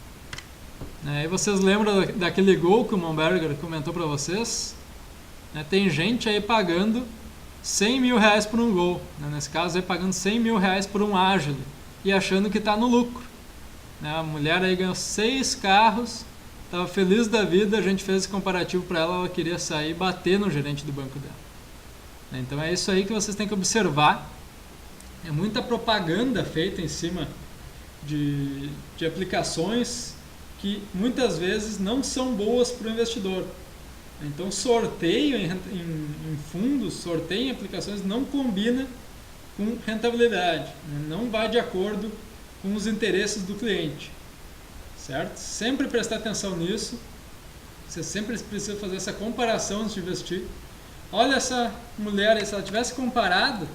E vocês lembram daquele Gol que o Momberger comentou para vocês? Tem gente aí pagando 100 mil reais por um Gol, nesse caso aí pagando 100 mil reais por um Agile e achando que está no lucro. A mulher aí ganhou 6 carros, estava feliz da vida, a gente fez esse comparativo para ela, ela queria sair e bater no gerente do banco dela. Então é isso aí que vocês têm que observar. É muita propaganda feita em cima de aplicações que muitas vezes não são boas para o investidor. Então sorteio em fundos, sorteio em aplicações não combina com rentabilidade, não vai de acordo com os interesses do cliente, certo? Sempre prestar atenção nisso, você sempre precisa fazer essa comparação antes de investir. Olha essa mulher, se ela tivesse comparado,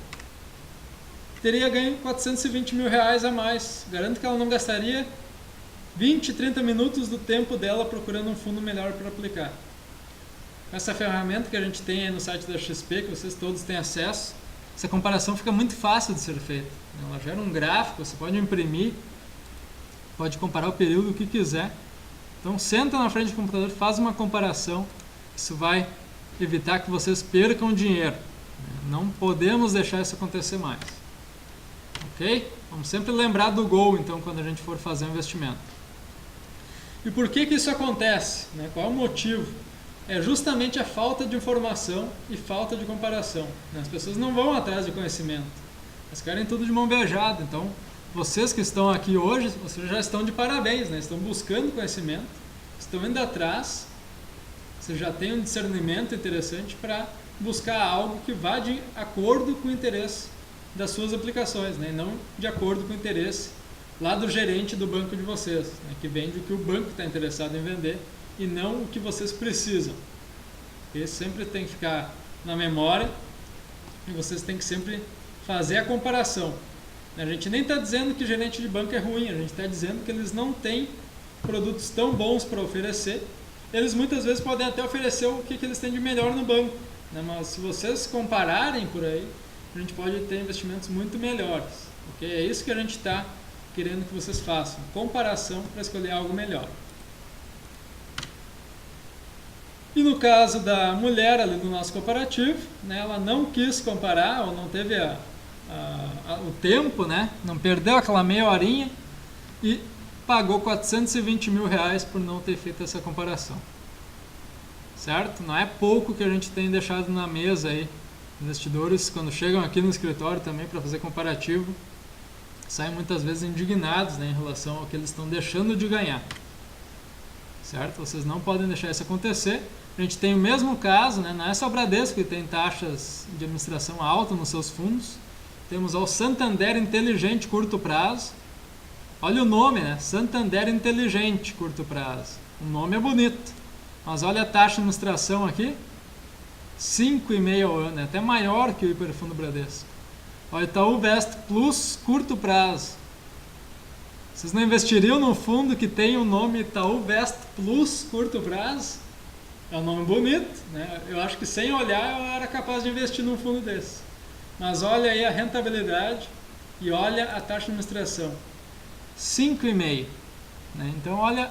teria ganho 420 mil reais a mais. Garanto que ela não gastaria 20, 30 minutos do tempo dela procurando um fundo melhor para aplicar. Essa ferramenta que a gente tem aí no site da XP, que vocês todos têm acesso, essa comparação fica muito fácil de ser feita. Ela gera um gráfico, você pode imprimir, pode comparar o período que quiser. Então senta na frente do computador, faz uma comparação, isso vai evitar que vocês percam dinheiro. Não podemos deixar isso acontecer mais. Ok? Vamos sempre lembrar do Gol, então, quando a gente for fazer um investimento. E por que isso acontece? Qual é o motivo? É justamente a falta de informação e falta de comparação. As pessoas não vão atrás de conhecimento. Elas querem tudo de mão beijada. Então, vocês que estão aqui hoje, vocês já estão de parabéns, estão buscando conhecimento, estão indo atrás, vocês já têm um discernimento interessante para buscar algo que vá de acordo com o interesse das suas aplicações, e não de acordo com o interesse lá do gerente do banco de vocês, que vende o que o banco está interessado em vender e não o que vocês precisam. Esse sempre tem que ficar na memória e vocês têm que sempre fazer a comparação. A gente nem está dizendo que gerente de banco é ruim, a gente está dizendo que eles não têm produtos tão bons para oferecer. Eles muitas vezes podem até oferecer o que eles têm de melhor no banco, mas se vocês compararem por aí, a gente pode ter investimentos muito melhores. Okay? É isso que a gente está querendo que vocês façam, comparação para escolher algo melhor. E no caso da mulher ali do nosso comparativo, ela não quis comparar, ou não teve o tempo, não perdeu aquela meia horinha e pagou 420 mil reais por não ter feito essa comparação. Certo? Não é pouco que a gente tem deixado na mesa aí. Investidores, quando chegam aqui no escritório também para fazer comparativo, saem muitas vezes indignados em relação ao que eles estão deixando de ganhar. Certo? Vocês não podem deixar isso acontecer. A gente tem o mesmo caso, não é só o Bradesco que tem taxas de administração alta nos seus fundos. Temos o Santander Inteligente Curto Prazo. Olha o nome, Santander Inteligente Curto Prazo. O nome é bonito, mas olha a taxa de administração aqui, 5,5 ao ano, é até maior que o hiperfundo Bradesco. O Itaú Vest Plus Curto Prazo. Vocês não investiriam num fundo que tem o nome Itaú Vest Plus Curto Prazo? É um nome bonito, Eu acho que sem olhar eu era capaz de investir num fundo desse. Mas olha aí a rentabilidade e olha a taxa de administração, 5,5. Né? Então olha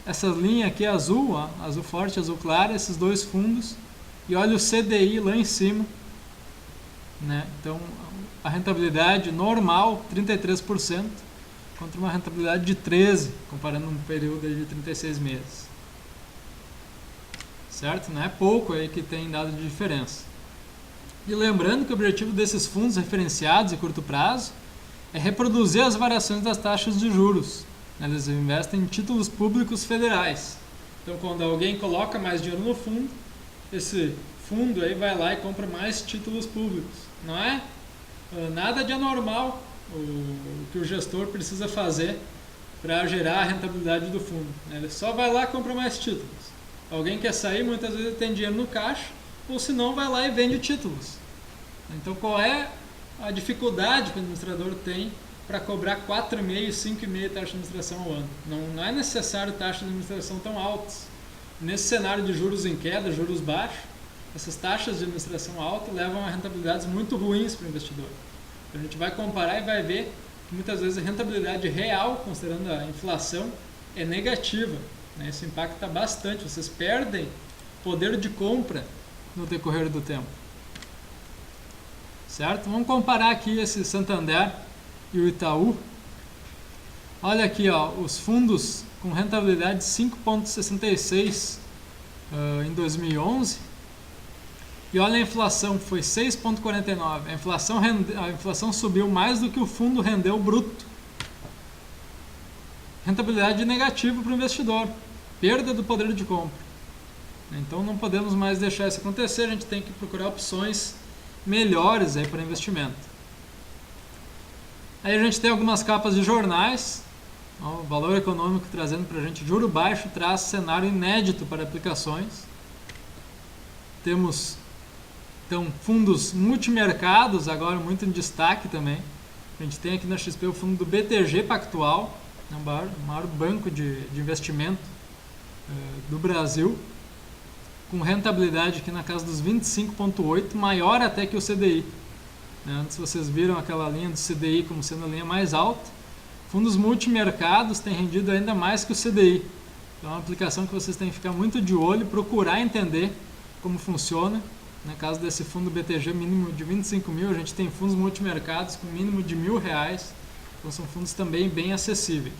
essa linha aqui azul, ó, azul forte, azul claro, esses dois fundos, e olha o CDI lá em cima. Né? Então a rentabilidade normal 33% contra uma rentabilidade de 13%, comparando um período de 36 meses. Certo? Não é pouco aí que tem dado de diferença. E lembrando que o objetivo desses fundos referenciados em curto prazo é reproduzir as variações das taxas de juros. Eles investem em títulos públicos federais. Então, quando alguém coloca mais dinheiro no fundo, esse fundo aí vai lá e compra mais títulos públicos. Não é nada de anormal o que o gestor precisa fazer para gerar a rentabilidade do fundo. Ele só vai lá e compra mais títulos. Alguém quer sair, muitas vezes tem dinheiro no caixa, ou se não, vai lá e vende títulos. Então, qual é a dificuldade que o administrador tem para cobrar 4,5%, 5,5% taxa de administração ao ano? Não é necessário taxa de administração tão altas. Nesse cenário de juros em queda, juros baixos, essas taxas de administração alta levam a rentabilidades muito ruins para o investidor. Então, a gente vai comparar e vai ver que muitas vezes a rentabilidade real, considerando a inflação, é negativa. Né? Isso impacta bastante. Vocês perdem poder de compra no decorrer do tempo. Certo? Vamos comparar aqui esse Santander e o Itaú. Olha aqui, ó, os fundos com rentabilidade de 5,66 em 2011. E olha a inflação, foi 6,49. A inflação subiu mais do que o fundo rendeu bruto. Rentabilidade negativa para o investidor. Perda do poder de compra. Então não podemos mais deixar isso acontecer, a gente tem que procurar opções melhores aí para investimento. Aí a gente tem algumas capas de jornais, ó, o Valor Econômico trazendo para a gente juro baixo traz cenário inédito para aplicações. Temos então fundos multimercados agora muito em destaque também. A gente tem aqui na XP o fundo do BTG Pactual, o maior banco de investimento do Brasil, com rentabilidade aqui na casa dos 25,8, maior até que o CDI. Antes vocês viram aquela linha do CDI como sendo a linha mais alta. Fundos multimercados têm rendido ainda mais que o CDI. Então é uma aplicação que vocês têm que ficar muito de olho, procurar entender como funciona. No caso desse fundo BTG mínimo de 25 mil, a gente tem fundos multimercados com mínimo de R$1.000. Então são fundos também bem acessíveis.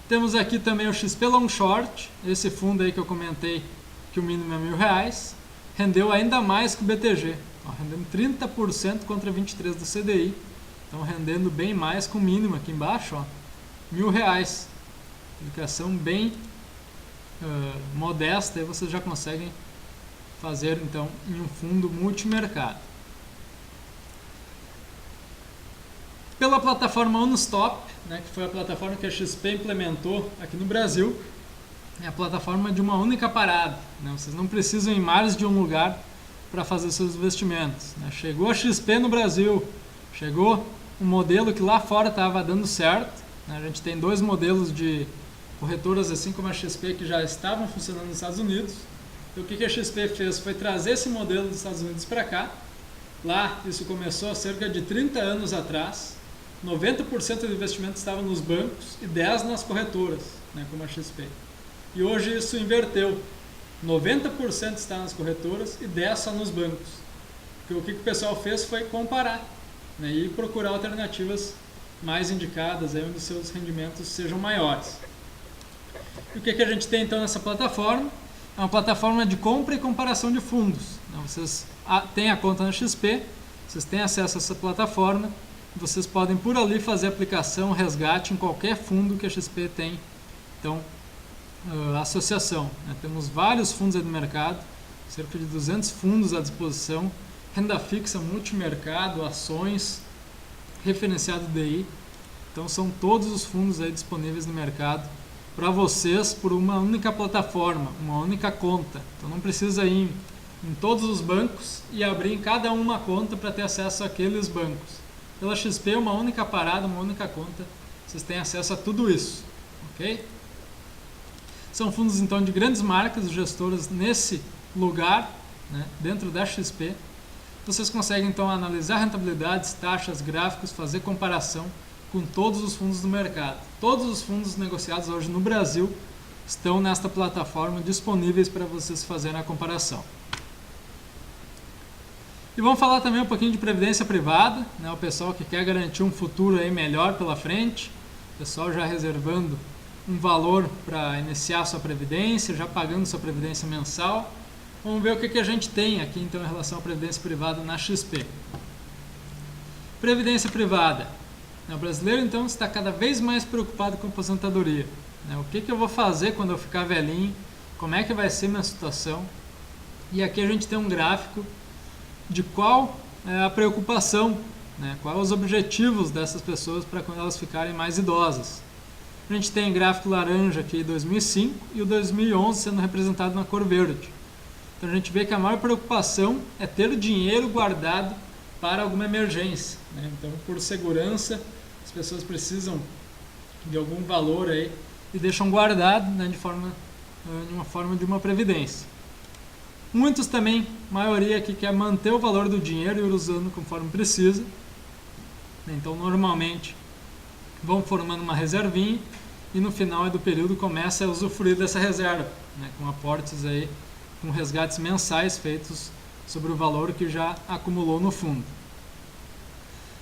Temos aqui também o XP Long Short, esse fundo aí que eu comentei que o mínimo é R$1.000, rendeu ainda mais que o BTG, rendendo 30% contra 23% do CDI, então rendendo bem mais com o mínimo aqui embaixo, R$1.000, aplicação bem modesta, aí vocês já conseguem fazer então em um fundo multimercado. Pela plataforma OneStop, né, que foi a plataforma que a XP implementou aqui no Brasil, é a plataforma de uma única parada. Né? Vocês não precisam ir em mais de um lugar para fazer seus investimentos. Né? Chegou a XP no Brasil, chegou um modelo que lá fora estava dando certo. Né? A gente tem 2 modelos de corretoras assim como a XP que já estavam funcionando nos Estados Unidos. Então, o que a XP fez foi trazer esse modelo dos Estados Unidos para cá. Lá isso começou há cerca de 30 anos atrás. 90% do investimento estava nos bancos e 10% nas corretoras, né, como a XP. E hoje isso inverteu. 90% está nas corretoras e 10% só nos bancos. Porque o que o pessoal fez foi comparar, né, e procurar alternativas mais indicadas, aí onde os seus rendimentos sejam maiores. E o que a gente tem então nessa plataforma? É uma plataforma de compra e comparação de fundos. Então, vocês têm a conta na XP, vocês têm acesso a essa plataforma, vocês podem por ali fazer aplicação, resgate em qualquer fundo que a XP tem. Então, associação. Né? Temos vários fundos aí no mercado, cerca de 200 fundos à disposição, renda fixa, multimercado, ações, referenciado DI. Então, são todos os fundos aí disponíveis no mercado para vocês por uma única plataforma, uma única conta. Então, não precisa ir em todos os bancos e abrir em cada uma conta para ter acesso àqueles bancos. Pela XP, uma única parada, uma única conta, vocês têm acesso a tudo isso, ok? São fundos, então, de grandes marcas, gestoras nesse lugar, né, dentro da XP. vocês conseguem então analisar rentabilidades, taxas, gráficos, fazer comparação com todos os fundos do mercado. Todos os fundos negociados hoje no Brasil estão nesta plataforma disponíveis para vocês fazerem a comparação. E vamos falar também um pouquinho de previdência privada, né? O pessoal que quer garantir um futuro aí melhor pela frente, o pessoal já reservando um valor para iniciar sua previdência, já pagando sua previdência mensal. Vamos ver o que a gente tem aqui então em relação à previdência privada na XP. Previdência privada. O brasileiro então está cada vez mais preocupado com a aposentadoria. O que eu vou fazer quando eu ficar velhinho? Como é que vai ser minha situação? E aqui a gente tem um gráfico de qual é a preocupação, quais os objetivos dessas pessoas para quando elas ficarem mais idosas. A gente tem gráfico laranja aqui 2005 e o 2011 sendo representado na cor verde. Então a gente vê que a maior preocupação é ter o dinheiro guardado para alguma emergência. Então, por segurança, as pessoas precisam de algum valor aí e deixam guardado de uma forma de uma previdência. Muitos também, maioria aqui quer manter o valor do dinheiro e ir usando conforme precisa. Então, normalmente, vão formando uma reservinha e no final do período começa a usufruir dessa reserva, com aportes aí, com resgates mensais feitos sobre o valor que já acumulou no fundo.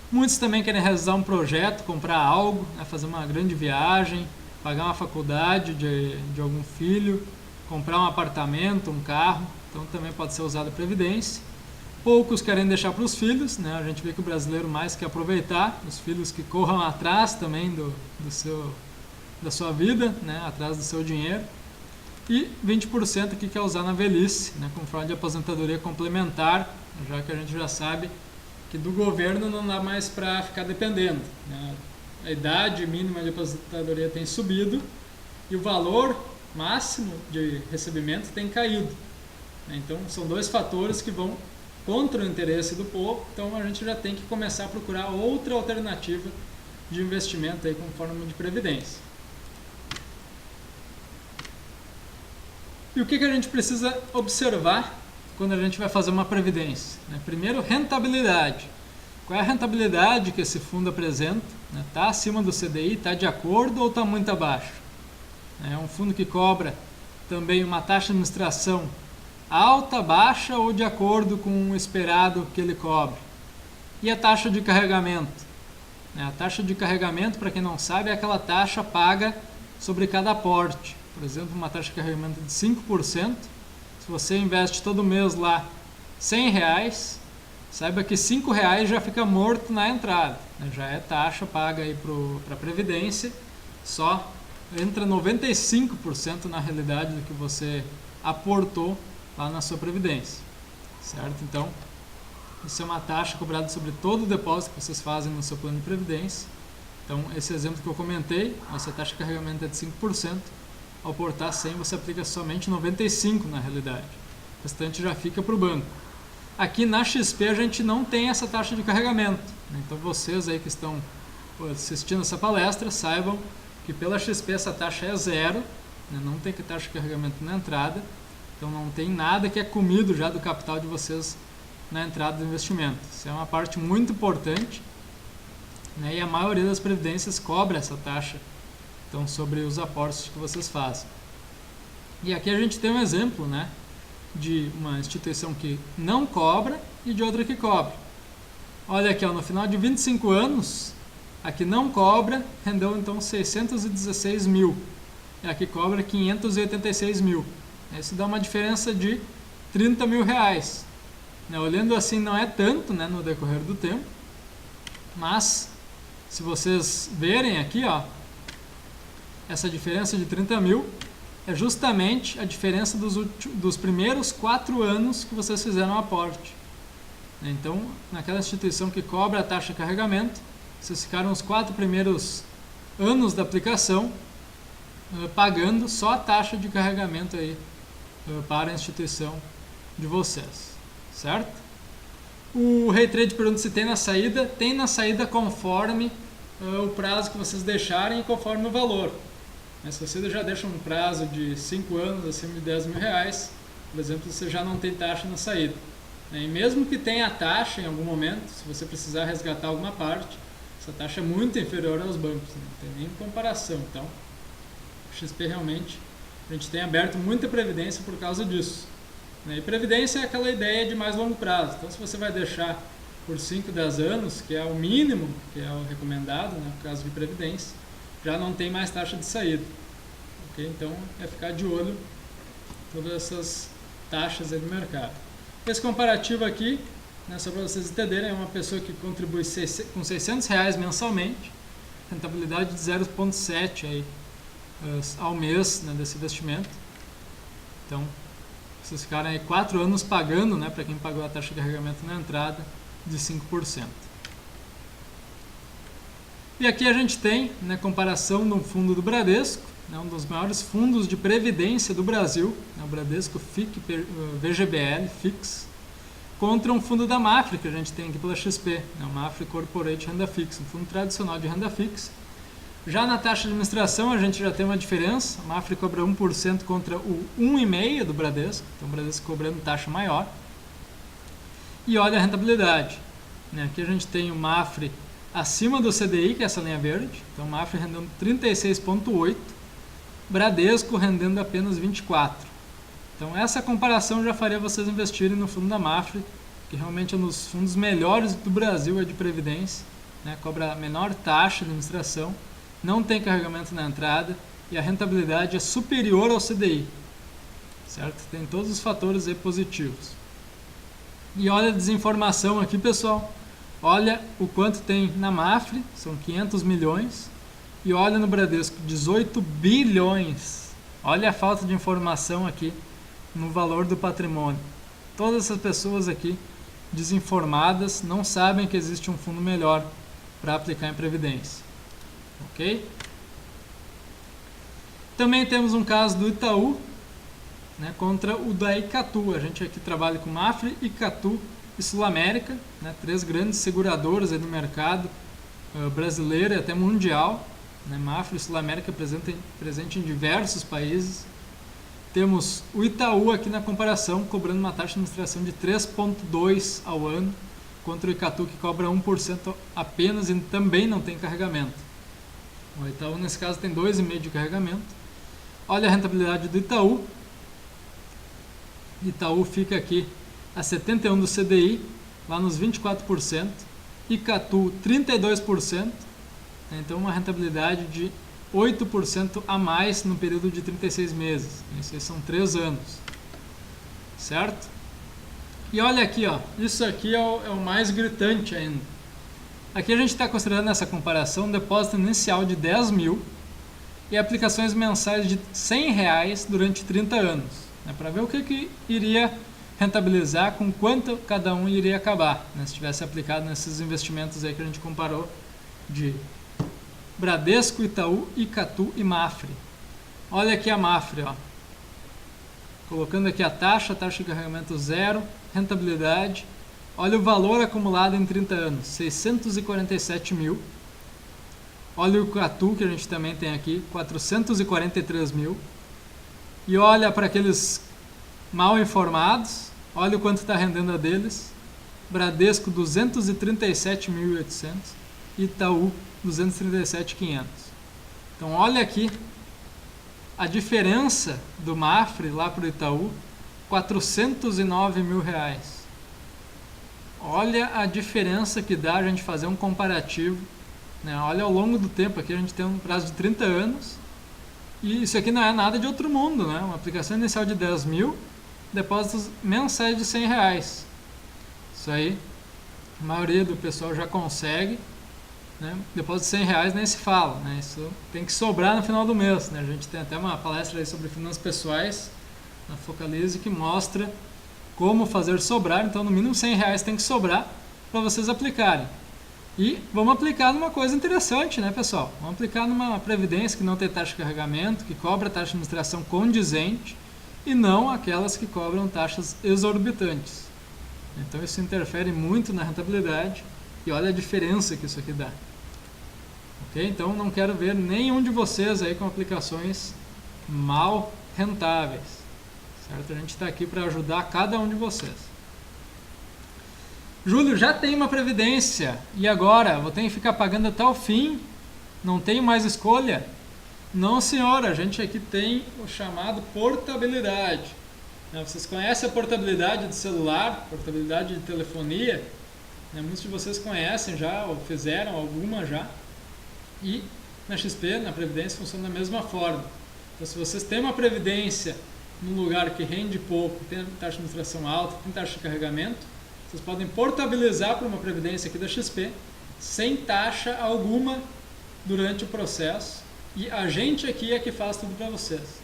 Muitos também querem realizar um projeto, comprar algo, fazer uma grande viagem, pagar uma faculdade de algum filho, comprar um apartamento, um carro. Então também pode ser usado a previdência. Poucos querem deixar para os filhos, a gente vê que o brasileiro mais quer aproveitar, os filhos que corram atrás também da sua vida, atrás do seu dinheiro. E 20% que quer usar na velhice, com forma de aposentadoria complementar, já que a gente já sabe que do governo não dá mais para ficar dependendo. A idade mínima de aposentadoria tem subido e o valor máximo de recebimento tem caído. Então, são dois fatores que vão contra o interesse do povo, então a gente já tem que começar a procurar outra alternativa de investimento aí com forma de previdência. E o que a gente precisa observar quando a gente vai fazer uma previdência? Primeiro, rentabilidade. Qual é a rentabilidade que esse fundo apresenta? Está acima do CDI, está de acordo ou está muito abaixo? É um fundo que cobra também uma taxa de administração alta, baixa ou de acordo com o esperado que ele cobre. E a taxa de carregamento? A taxa de carregamento, para quem não sabe, é aquela taxa paga sobre cada aporte. Por exemplo, uma taxa de carregamento de 5%. Se você investe todo mês lá R$100, saiba que R$5 já fica morto na entrada. Já é taxa paga para a Previdência, só entra 95% na realidade do que você aportou lá na sua Previdência. Certo? Então, isso é uma taxa cobrada sobre todo o depósito que vocês fazem no seu plano de Previdência. Então, esse exemplo que eu comentei, nossa taxa de carregamento é de 5%. Ao aportar 100, você aplica somente 95% na realidade. O restante já fica para o banco. Aqui na XP a gente não tem essa taxa de carregamento. Então vocês aí que estão assistindo essa palestra, saibam que pela XP essa taxa é zero, não tem que taxa de carregamento na entrada. Então não tem nada que é comido já do capital de vocês na entrada do investimento. Isso é uma parte muito importante, e a maioria das previdências cobra essa taxa então, sobre os aportes que vocês fazem. E aqui a gente tem um exemplo, de uma instituição que não cobra e de outra que cobra. Olha aqui, no final de 25 anos, a que não cobra rendeu então 616 mil. E a que cobra 586 mil. Isso dá uma diferença de 30 mil reais. Olhando assim não é tanto no decorrer do tempo, mas se vocês verem aqui, essa diferença de 30 mil é justamente a diferença dos primeiros 4 anos que vocês fizeram o aporte. Então, naquela instituição que cobra a taxa de carregamento, vocês ficaram os 4 primeiros anos da aplicação pagando só a taxa de carregamento aí para a instituição de vocês, certo? O Raytrade pergunta se tem na saída conforme o prazo que vocês deixarem e conforme o valor. Mas se você já deixa um prazo de 5 anos acima de 10 mil reais, por exemplo, você já não tem taxa na saída. E mesmo que tenha taxa em algum momento, se você precisar resgatar alguma parte, essa taxa é muito inferior aos bancos, não tem nem comparação. Então, o XP realmente, a gente tem aberto muita previdência por causa disso. E previdência é aquela ideia de mais longo prazo. Então, se você vai deixar por 5, 10 anos, que é o mínimo, que é o recomendado, né, no caso de previdência, já não tem mais taxa de saída. Okay? Então, é ficar de olho em todas essas taxas aí do mercado. Esse comparativo aqui, né, só para vocês entenderem, é uma pessoa que contribui com R$600 mensalmente, rentabilidade de 0,7 aí, ao mês, né, desse investimento. Então, vocês ficarem aí 4 anos pagando, né, para quem pagou a taxa de carregamento na entrada, de 5%. E aqui a gente tem, né, comparação do fundo do Bradesco, né, um dos maiores fundos de previdência do Brasil, né, o Bradesco VGBL, FIX, contra um fundo da Mafre, que a gente tem aqui pela XP, né, o Mafre Corporate Renda Fixa, um fundo tradicional de renda fixa. Já na taxa de administração a gente já tem uma diferença, a Mafre cobra 1% contra o 1,5% do Bradesco, então o Bradesco cobrando taxa maior. E olha a rentabilidade, né, aqui a gente tem o Mafre acima do CDI, que é essa linha verde, então o Mafre rendendo 36,8%, Bradesco rendendo apenas 24%. Então essa comparação já faria vocês investirem no fundo da Mafre, que realmente é um dos fundos melhores do Brasil, é de previdência, né, cobra a menor taxa de administração, não tem carregamento na entrada e a rentabilidade é superior ao CDI, certo? Tem todos os fatores aí positivos. E olha a desinformação aqui, pessoal. Olha o quanto tem na Mafre, são 500 milhões, e olha no Bradesco, 18 bilhões. Olha a falta de informação aqui no valor do patrimônio. Todas essas pessoas aqui desinformadas não sabem que existe um fundo melhor para aplicar em previdência. Ok? Também temos um caso do Itaú, né, contra o da Icatu. A gente aqui trabalha com Mafre, Icatu e Sul América, né, 3 grandes seguradoras aí no mercado brasileiro e até mundial. Né, Mafre e Sul América presente em diversos países. Temos o Itaú aqui na comparação, cobrando uma taxa de administração de 3,2% ao ano, contra o Icatu, que cobra 1% apenas e também não tem carregamento. O Itaú, nesse caso, tem 2,5% de carregamento. Olha a rentabilidade do Itaú. Itaú fica aqui a 71% do CDI, lá nos 24%. Icatu, 32%. Então, uma rentabilidade de 8% a mais no período de 36 meses. Isso aí são 3 anos. Certo? E olha aqui, ó, isso aqui é o mais gritante ainda. Aqui a gente está considerando essa comparação um depósito inicial de 10 mil e aplicações mensais de R$100 durante 30 anos. Né, para ver o que iria rentabilizar, com quanto cada um iria acabar, né, se tivesse aplicado nesses investimentos aí que a gente comparou de Bradesco, Itaú, Icatu e Mafre. Olha aqui a Mafre, ó. Colocando aqui a taxa de carregamento 0, rentabilidade. Olha o valor acumulado em 30 anos, 647 mil. Olha o Icatu, que a gente também tem aqui, 443 mil. E olha para aqueles mal informados, olha o quanto está rendendo a deles. Bradesco, 237.800. Itaú, 237.500. Então olha aqui a diferença do Mafre lá para o Itaú, 409 mil reais. Olha a diferença que dá a gente fazer um comparativo, né? Olha ao longo do tempo, aqui a gente tem um prazo de 30 anos e isso aqui não é nada de outro mundo, né? Uma aplicação inicial de 10 mil, depósitos mensais de R$100. Isso aí a maioria do pessoal já consegue, né? Depósito de R$100 nem se fala, né? Isso tem que sobrar no final do mês, né? A gente tem até uma palestra aí sobre finanças pessoais na Focalize que mostra como fazer sobrar. Então no mínimo R$100 tem que sobrar para vocês aplicarem. E vamos aplicar numa coisa interessante, né, pessoal? Vamos aplicar numa previdência que não tem taxa de carregamento, que cobra taxa de administração condizente e não aquelas que cobram taxas exorbitantes. Então isso interfere muito na rentabilidade e olha a diferença que isso aqui dá. Ok? Então não quero ver nenhum de vocês aí com aplicações mal rentáveis. Certo? A gente está aqui para ajudar cada um de vocês. Júlio, já tem uma previdência e agora vou ter que ficar pagando até o fim? Não tenho mais escolha? Não, senhora, a gente aqui tem o chamado portabilidade. Vocês conhecem a portabilidade do celular, portabilidade de telefonia? Muitos de vocês conhecem já ou fizeram alguma já. E na XP, na Previdência, funciona da mesma forma. Então, se vocês têm uma Previdência num lugar que rende pouco, tem taxa de administração alta, tem taxa de carregamento, vocês podem portabilizar para uma Previdência aqui da XP sem taxa alguma durante o processo. E a gente aqui é que faz tudo para vocês.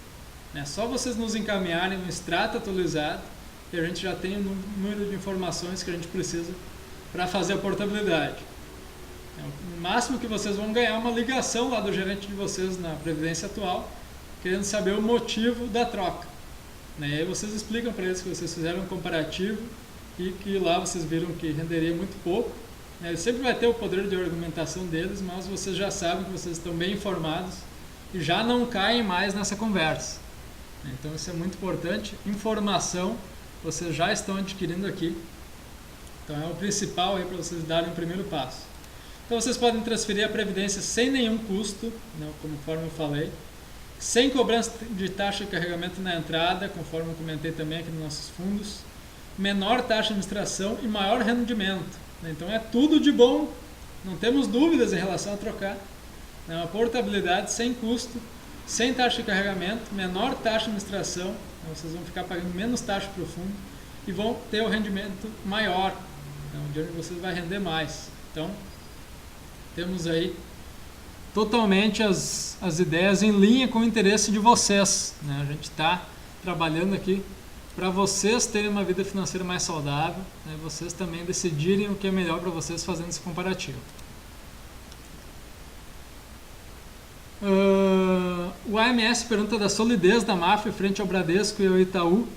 É só vocês nos encaminharem um extrato atualizado e a gente já tem o número de informações que a gente precisa para fazer a portabilidade. No máximo que vocês vão ganhar uma ligação lá do gerente de vocês na Previdência atual, querendo saber o motivo da troca. E aí vocês explicam para eles que vocês fizeram um comparativo e que lá vocês viram que renderia muito pouco. Ele sempre vai ter o poder de argumentação deles, mas vocês já sabem que vocês estão bem informados e já não caem mais nessa conversa. Então isso é muito importante. Informação vocês já estão adquirindo aqui. Então é o principal aí para vocês darem o primeiro passo. Então vocês podem transferir a Previdência sem nenhum custo, conforme eu falei, sem cobrança de taxa de carregamento na entrada, conforme eu comentei também aqui nos nossos fundos, menor taxa de administração e maior rendimento. Então é tudo de bom, não temos dúvidas em relação a trocar. É uma portabilidade sem custo, sem taxa de carregamento, menor taxa de administração, então vocês vão ficar pagando menos taxa para o fundo e vão ter o rendimento maior, o dinheiro de vocês vai render mais. Então temos aí totalmente as ideias em linha com o interesse de vocês. A gente está trabalhando aqui para vocês terem uma vida financeira mais saudável, vocês também decidirem o que é melhor para vocês fazendo esse comparativo. O AMS pergunta da solidez da Mafra frente ao Bradesco e ao Itaú.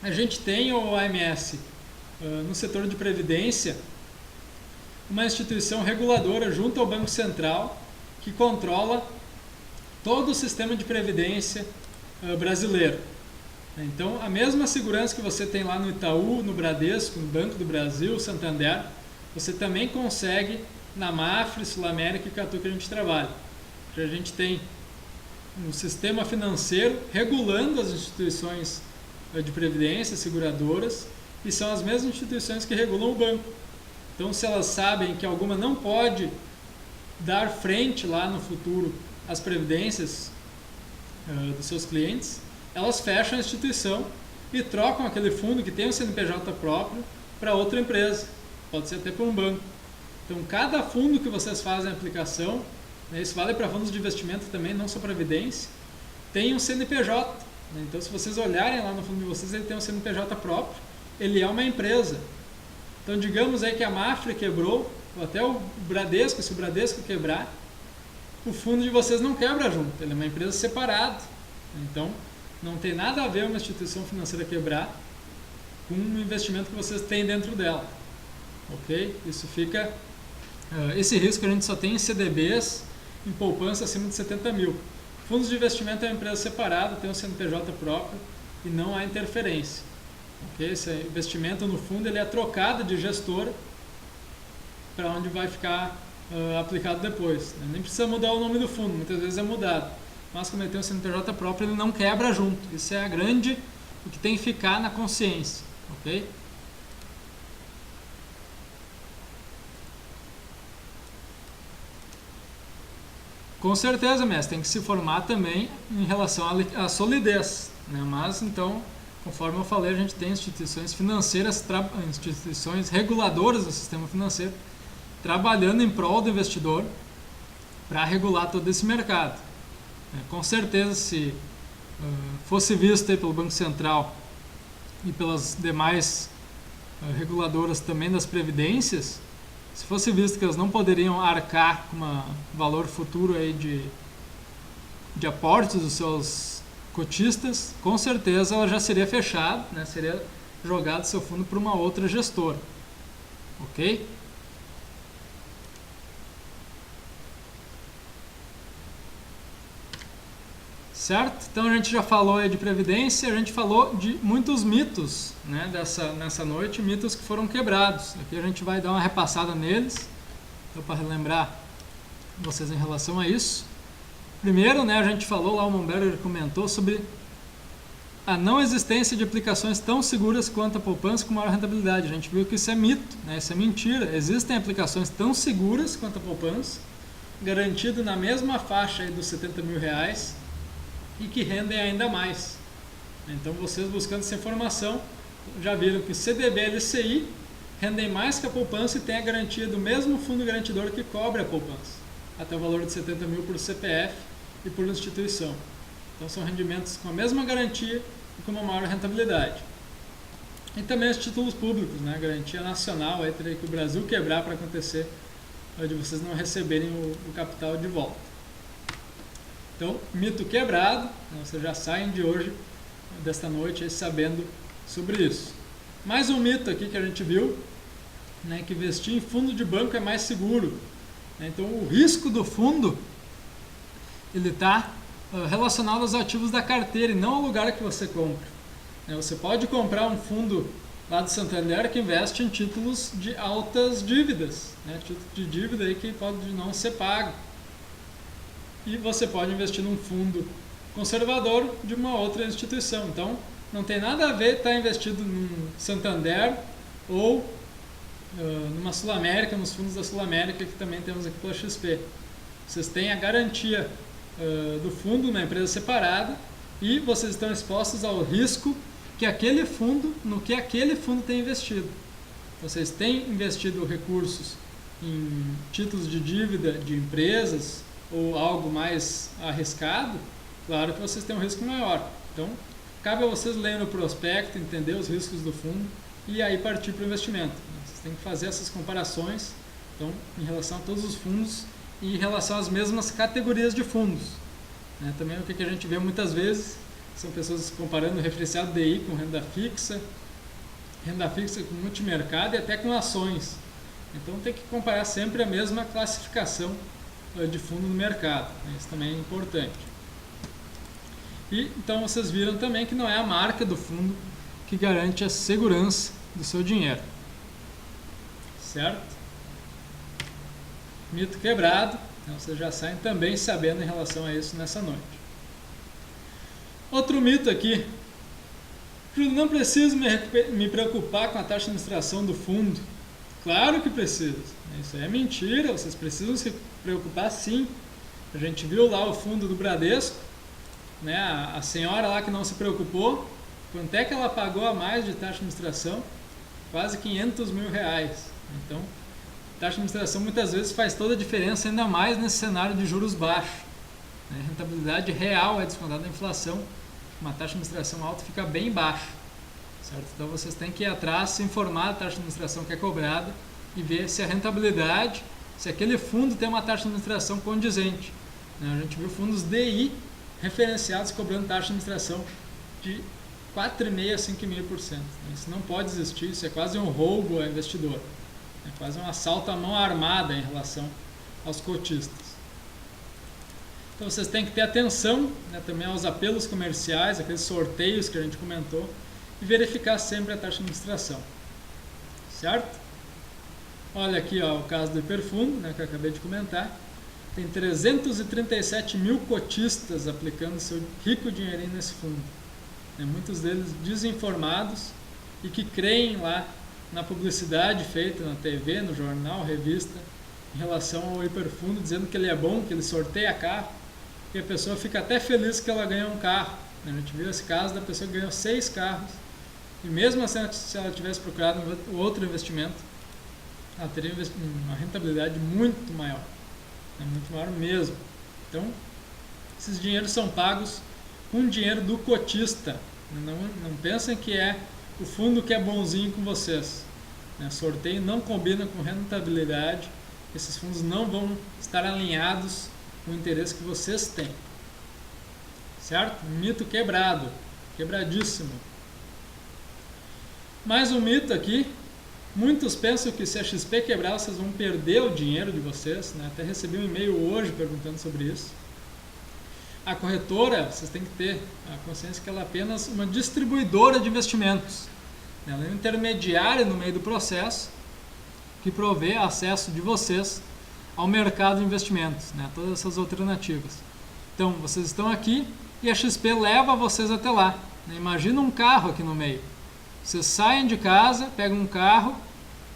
A gente tem o AMS no setor de previdência, uma instituição reguladora junto ao Banco Central que controla todo o sistema de previdência brasileiro. Então, a mesma segurança que você tem lá no Itaú, no Bradesco, no Banco do Brasil, Santander, você também consegue na Mafra, Sul América e Catu que a gente trabalha. A gente tem um sistema financeiro regulando as instituições de previdência, seguradoras, e são as mesmas instituições que regulam o banco. Então, se elas sabem que alguma não pode dar frente lá no futuro às previdências dos seus clientes, elas fecham a instituição e trocam aquele fundo que tem um CNPJ próprio para outra empresa, pode ser até para um banco. Então, cada fundo que vocês fazem a aplicação, isso vale para fundos de investimento também, não só previdência, tem um CNPJ. Então, se vocês olharem lá no fundo de vocês, ele tem um CNPJ próprio, ele é uma empresa. Então, digamos aí que a Mafra quebrou, ou até o Bradesco, se o Bradesco quebrar, o fundo de vocês não quebra junto, ele é uma empresa separada. Então, não tem nada a ver uma instituição financeira quebrar com o investimento que vocês têm dentro dela. Ok? Isso fica... esse risco a gente só tem em CDBs, em poupança acima de 70 mil. Fundos de investimento é uma empresa separada, tem um CNPJ próprio e não há interferência. Okay? Esse investimento no fundo ele é trocado de gestora para onde vai ficar aplicado depois. Nem precisa mudar o nome do fundo, muitas vezes é mudado. Mas como ele tem um CNPJ próprio, ele não quebra junto. Isso é o que tem que ficar na consciência. Ok? Com certeza, mestre, tem que se formar também em relação à solidez. Mas, então, conforme eu falei, a gente tem instituições financeiras, instituições reguladoras do sistema financeiro, trabalhando em prol do investidor para regular todo esse mercado. Com certeza, se fosse visto aí pelo Banco Central e pelas demais reguladoras também das previdências, se fosse visto que elas não poderiam arcar com um valor futuro aí de aportes dos seus cotistas, com certeza ela já seria fechada, seria jogado seu fundo para uma outra gestora. Ok? Certo? Então a gente já falou aí de previdência, a gente falou de muitos mitos, né, nessa noite, mitos que foram quebrados. Aqui a gente vai dar uma repassada neles, então, para relembrar vocês em relação a isso. Primeiro, né, a gente falou lá, o Momberger comentou sobre a não existência de aplicações tão seguras quanto a poupança com maior rentabilidade. A gente viu que isso é mito, né, isso é mentira. Existem aplicações tão seguras quanto a poupança, garantido na mesma faixa aí dos R$70 mil, e que rendem ainda mais. Então, vocês buscando essa informação, já viram que CDB e LCI rendem mais que a poupança e tem a garantia do mesmo fundo garantidor que cobre a poupança, até o valor de 70 mil por CPF e por instituição. Então, são rendimentos com a mesma garantia e com uma maior rentabilidade. E também os títulos públicos, né? Garantia nacional, aí teria que o Brasil quebrar para acontecer, de vocês não receberem o capital de volta. Então, mito quebrado, vocês já saem de hoje, desta noite, aí, sabendo sobre isso. Mais um mito aqui que a gente viu, né, que investir em fundo de banco é mais seguro. Então, o risco do fundo ele está relacionado aos ativos da carteira e não ao lugar que você compra. Você pode comprar um fundo lá do Santander que investe em títulos de altas dívidas, né, título de dívida aí que pode não ser pago. E você pode investir num fundo conservador de uma outra instituição. Então, não tem nada a ver estar investido num Santander ou numa Sul-América, nos fundos da Sul-América, que também temos aqui pela XP. Vocês têm a garantia do fundo na empresa separada e vocês estão expostos ao risco que aquele fundo, no que aquele fundo tem investido. Vocês têm investido recursos em títulos de dívida de empresas ou algo mais arriscado, claro que vocês têm um risco maior. Então, cabe a vocês lerem o prospecto, entender os riscos do fundo e aí partir para o investimento. Vocês têm que fazer essas comparações, então, em relação a todos os fundos e em relação às mesmas categorias de fundos. Também o que a gente vê muitas vezes são pessoas comparando o referenciado DI com renda fixa com multimercado e até com ações. Então, tem que comparar sempre a mesma classificação de fundo no mercado. Isso também é importante. E então vocês viram também que não é a marca do fundo que garante a segurança do seu dinheiro. Certo? Mito quebrado. Então vocês já saem também sabendo em relação a isso nessa noite. Outro mito aqui. Júlio, não preciso me preocupar com a taxa de administração do fundo. Claro que precisa. Isso é mentira, vocês precisam se preocupar sim. A gente viu lá o fundo do Bradesco, né? A senhora lá que não se preocupou, quanto é que ela pagou a mais de taxa de administração? Quase R$500 mil. Então, taxa de administração muitas vezes faz toda a diferença, ainda mais nesse cenário de juros baixos. A rentabilidade real é descontada da inflação, uma taxa de administração alta fica bem baixa. Certo? Então vocês têm que ir atrás, se informar da taxa de administração que é cobrada e ver se a rentabilidade, se aquele fundo tem uma taxa de administração condizente. A gente viu fundos DI referenciados cobrando taxa de administração de 4,5% a 5,5%. Isso não pode existir, isso é quase um roubo ao investidor. É quase um assalto à mão armada em relação aos cotistas. Então vocês têm que ter atenção, né, também aos apelos comerciais, aqueles sorteios que a gente comentou, e verificar sempre a taxa de administração. Certo? Olha aqui ó, o caso do Hiperfundo, né, que eu acabei de comentar. Tem 337 mil cotistas aplicando seu rico dinheirinho nesse fundo. Muitos deles desinformados e que creem lá na publicidade feita na TV, no jornal, revista, em relação ao Hiperfundo, dizendo que ele é bom, que ele sorteia carro, e a pessoa fica até feliz que ela ganhou um carro. A gente viu esse caso da pessoa que ganhou 6 carros, e mesmo assim, se ela tivesse procurado um outro investimento, ela teria uma rentabilidade muito maior. Muito maior mesmo. Então, esses dinheiros são pagos com dinheiro do cotista. Não pensem que é o fundo que é bonzinho com vocês. Sorteio não combina com rentabilidade. Esses fundos não vão estar alinhados com o interesse que vocês têm. Certo? Mito quebrado. Quebradíssimo. Mais um mito aqui. Muitos pensam que se a XP quebrar, vocês vão perder o dinheiro de vocês. Até recebi um e-mail hoje perguntando sobre isso. a corretora, vocês têm que ter a consciência que ela é apenas uma distribuidora de investimentos. Ela é um intermediário no meio do processo que provê acesso de vocês ao mercado de investimentos, né? Todas essas alternativas. Então, vocês estão aqui e a XP leva vocês até lá. Né? Imagina um carro aqui no meio. Vocês saem de casa, pegam um carro,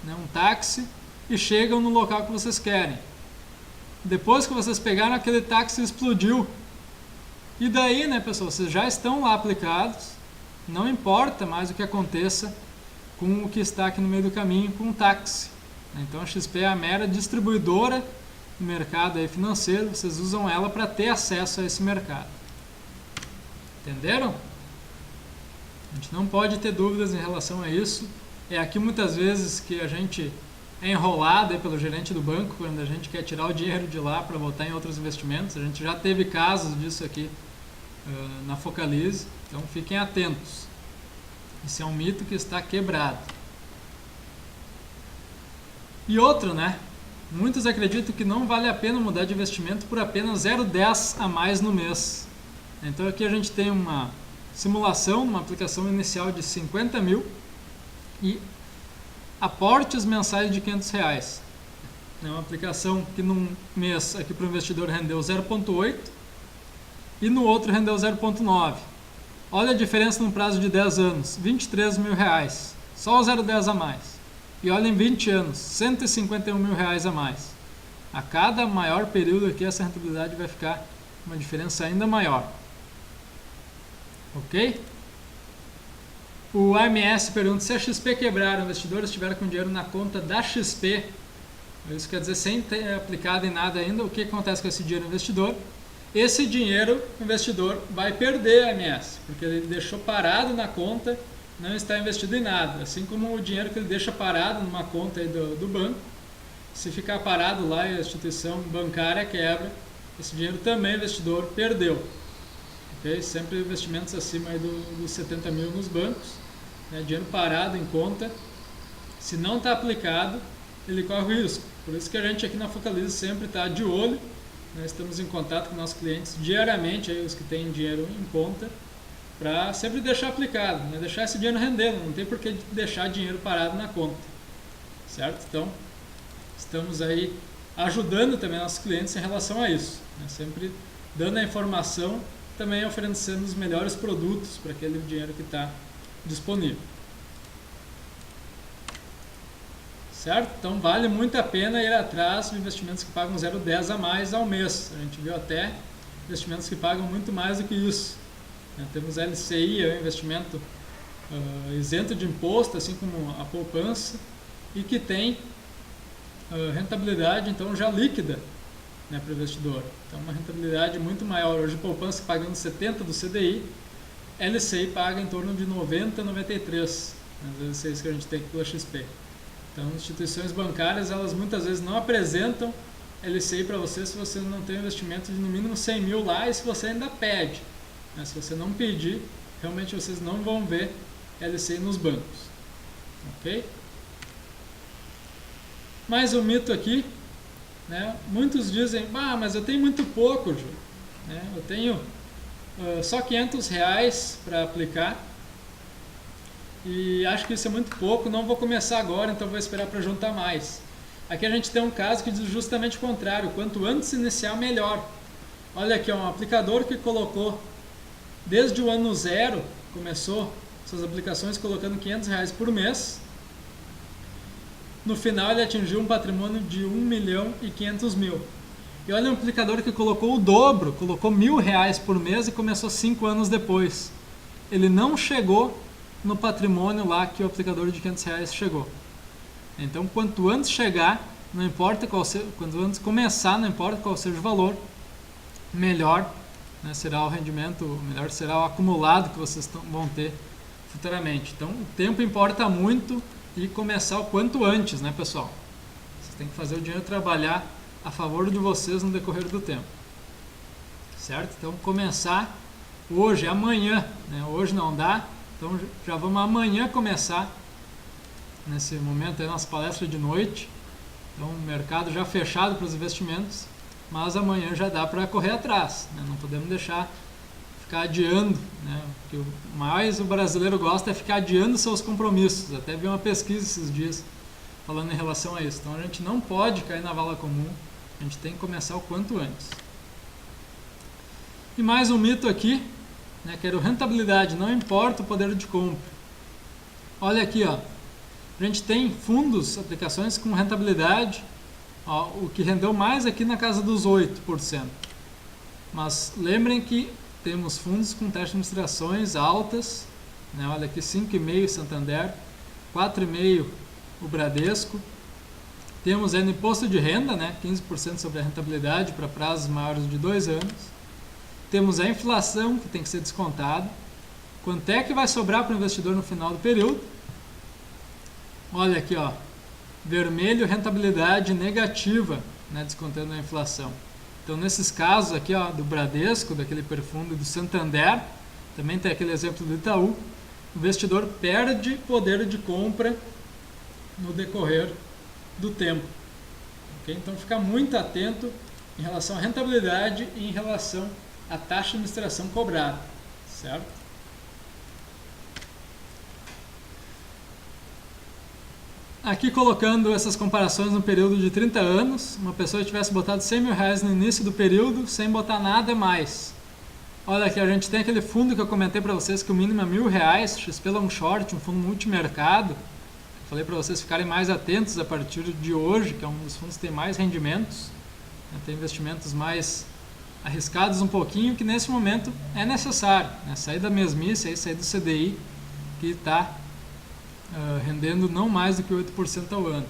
né, um táxi, e chegam no local que vocês querem. Depois que vocês pegaram, aquele táxi explodiu. E daí, né, pessoal, vocês já estão lá aplicados, não importa mais o que aconteça com o que está aqui no meio do caminho, com o táxi. Então a XP é a mera distribuidora do mercado aí financeiro, vocês usam ela para ter acesso a esse mercado. Entenderam? A gente não pode ter dúvidas em relação a isso. É aqui muitas vezes que a gente é enrolado aí pelo gerente do banco quando a gente quer tirar o dinheiro de lá para botar em outros investimentos. A gente já teve casos disso aqui na Focalize, então fiquem atentos. Esse é um mito que está quebrado. E outro, né? Muitos acreditam que não vale a pena mudar de investimento por apenas 0,10 a mais no mês. Então aqui a gente tem uma simulação, uma aplicação inicial de 50 mil e aportes mensais de R$500. É uma aplicação que num mês aqui para o investidor rendeu 0,8 e no outro rendeu 0,9. Olha a diferença no prazo de 10 anos, R$23 mil, só o 0,10 a mais. E olha em 20 anos, R$151 mil a mais. A cada maior período aqui essa rentabilidade vai ficar uma diferença ainda maior. Ok? O AMS pergunta se a XP quebrar, o investidor estiver com dinheiro na conta da XP, isso quer dizer sem ter aplicado em nada ainda, o que acontece com esse dinheiro do investidor? Esse dinheiro o investidor vai perder a AMS, porque ele deixou parado na conta, não está investido em nada. Assim como o dinheiro que ele deixa parado numa conta aí do banco, se ficar parado lá e a instituição bancária quebra, esse dinheiro também o investidor perdeu. Okay? Sempre investimentos acima aí dos 70 mil nos bancos, né? Dinheiro parado em conta, se não está aplicado, ele corre o risco. Por isso que a gente aqui na Focalize sempre está de olho. Nós estamos em contato com nossos clientes diariamente, aí os que têm dinheiro em conta, para sempre deixar aplicado, né? Deixar esse dinheiro rendendo, não tem por que deixar dinheiro parado na conta, certo? Então, estamos aí ajudando também nossos clientes em relação a isso, né? Sempre dando a informação, também oferecendo os melhores produtos para aquele dinheiro que está disponível. Certo? Então vale muito a pena ir atrás de investimentos que pagam 0,10 a mais ao mês. A gente viu até investimentos que pagam muito mais do que isso. Temos LCI, é um investimento isento de imposto, assim como a poupança, e que tem rentabilidade então já líquida, né, para o investidor. Então uma rentabilidade muito maior. Hoje poupança pagando 70 do CDI, LCI paga em torno de 90, 93, as LCIs que a gente tem aqui pela XP. Então, instituições bancárias, elas muitas vezes não apresentam LCI para você se você não tem um investimento de no mínimo 100 mil lá e se você ainda pede. Né? Se você não pedir, realmente vocês não vão ver LCI nos bancos. Ok? Mais um mito aqui, né? Muitos dizem, mas eu tenho muito pouco, Ju. Né? Eu tenho só R$500 para aplicar. E acho que isso é muito pouco, não vou começar agora, então vou esperar para juntar mais. Aqui a gente tem um caso que diz justamente o contrário, quanto antes iniciar, melhor. Olha aqui, um aplicador que colocou, desde o ano 0, começou suas aplicações colocando R$500 por mês. No final ele atingiu um patrimônio de 1.500.000. E olha um aplicador que colocou o dobro, colocou R$1.000 por mês e começou 5 anos depois. Ele não chegou no patrimônio lá que o aplicador de R$500 chegou. Então, quanto antes chegar, não importa qual seja, quanto antes começar, não importa qual seja o valor, melhor, né, será o rendimento, melhor será o acumulado que vocês vão ter futuramente. Então, o tempo importa muito e começar o quanto antes, né, pessoal? Vocês têm que fazer o dinheiro trabalhar a favor de vocês no decorrer do tempo. Certo? Então, começar hoje, amanhã, né? Hoje não dá. Então já vamos amanhã começar, nesse momento, a nossa palestra de noite. Então o mercado já fechado para os investimentos. mas amanhã já dá para correr atrás, né? Não podemos deixar ficar adiando, né? O que mais o brasileiro gosta é ficar adiando seus compromissos. Até vi uma pesquisa esses dias falando em relação a isso. Então a gente não pode cair na vala comum, a gente tem que começar o quanto antes. E mais um mito aqui, né, que era o rentabilidade, não importa o poder de compra. Olha aqui, ó, a gente tem fundos, aplicações com rentabilidade, ó, o que rendeu mais aqui na casa dos 8%. Mas lembrem que temos fundos com taxas de administrações altas, né, olha aqui 5,5% Santander, 4,5% o Bradesco. Temos no imposto de renda, né, 15% sobre a rentabilidade para prazos maiores de 2 anos. Temos a inflação, que tem que ser descontada. Quanto é que vai sobrar para o investidor no final do período? Olha aqui, ó, vermelho, rentabilidade negativa, né, descontando a inflação. Então, nesses casos aqui, ó, do Bradesco, daquele hiperfundo, do Santander, também tem aquele exemplo do Itaú, o investidor perde poder de compra no decorrer do tempo. Okay? Então, ficar muito atento em relação à rentabilidade e em relação à taxa de administração cobrada, certo? Aqui colocando essas comparações no período de 30 anos, uma pessoa tivesse botado 100 mil reais no início do período, sem botar nada mais. Olha aqui, a gente tem aquele fundo que eu comentei para vocês que o mínimo é 1.000 reais, XP Long Short, um fundo multimercado. Falei para vocês ficarem mais atentos a partir de hoje, que é um dos fundos que tem mais rendimentos, né, tem investimentos mais arriscados um pouquinho, que nesse momento é necessário, né, sair da mesmice, sair do CDI, que está rendendo não mais do que 8% ao ano.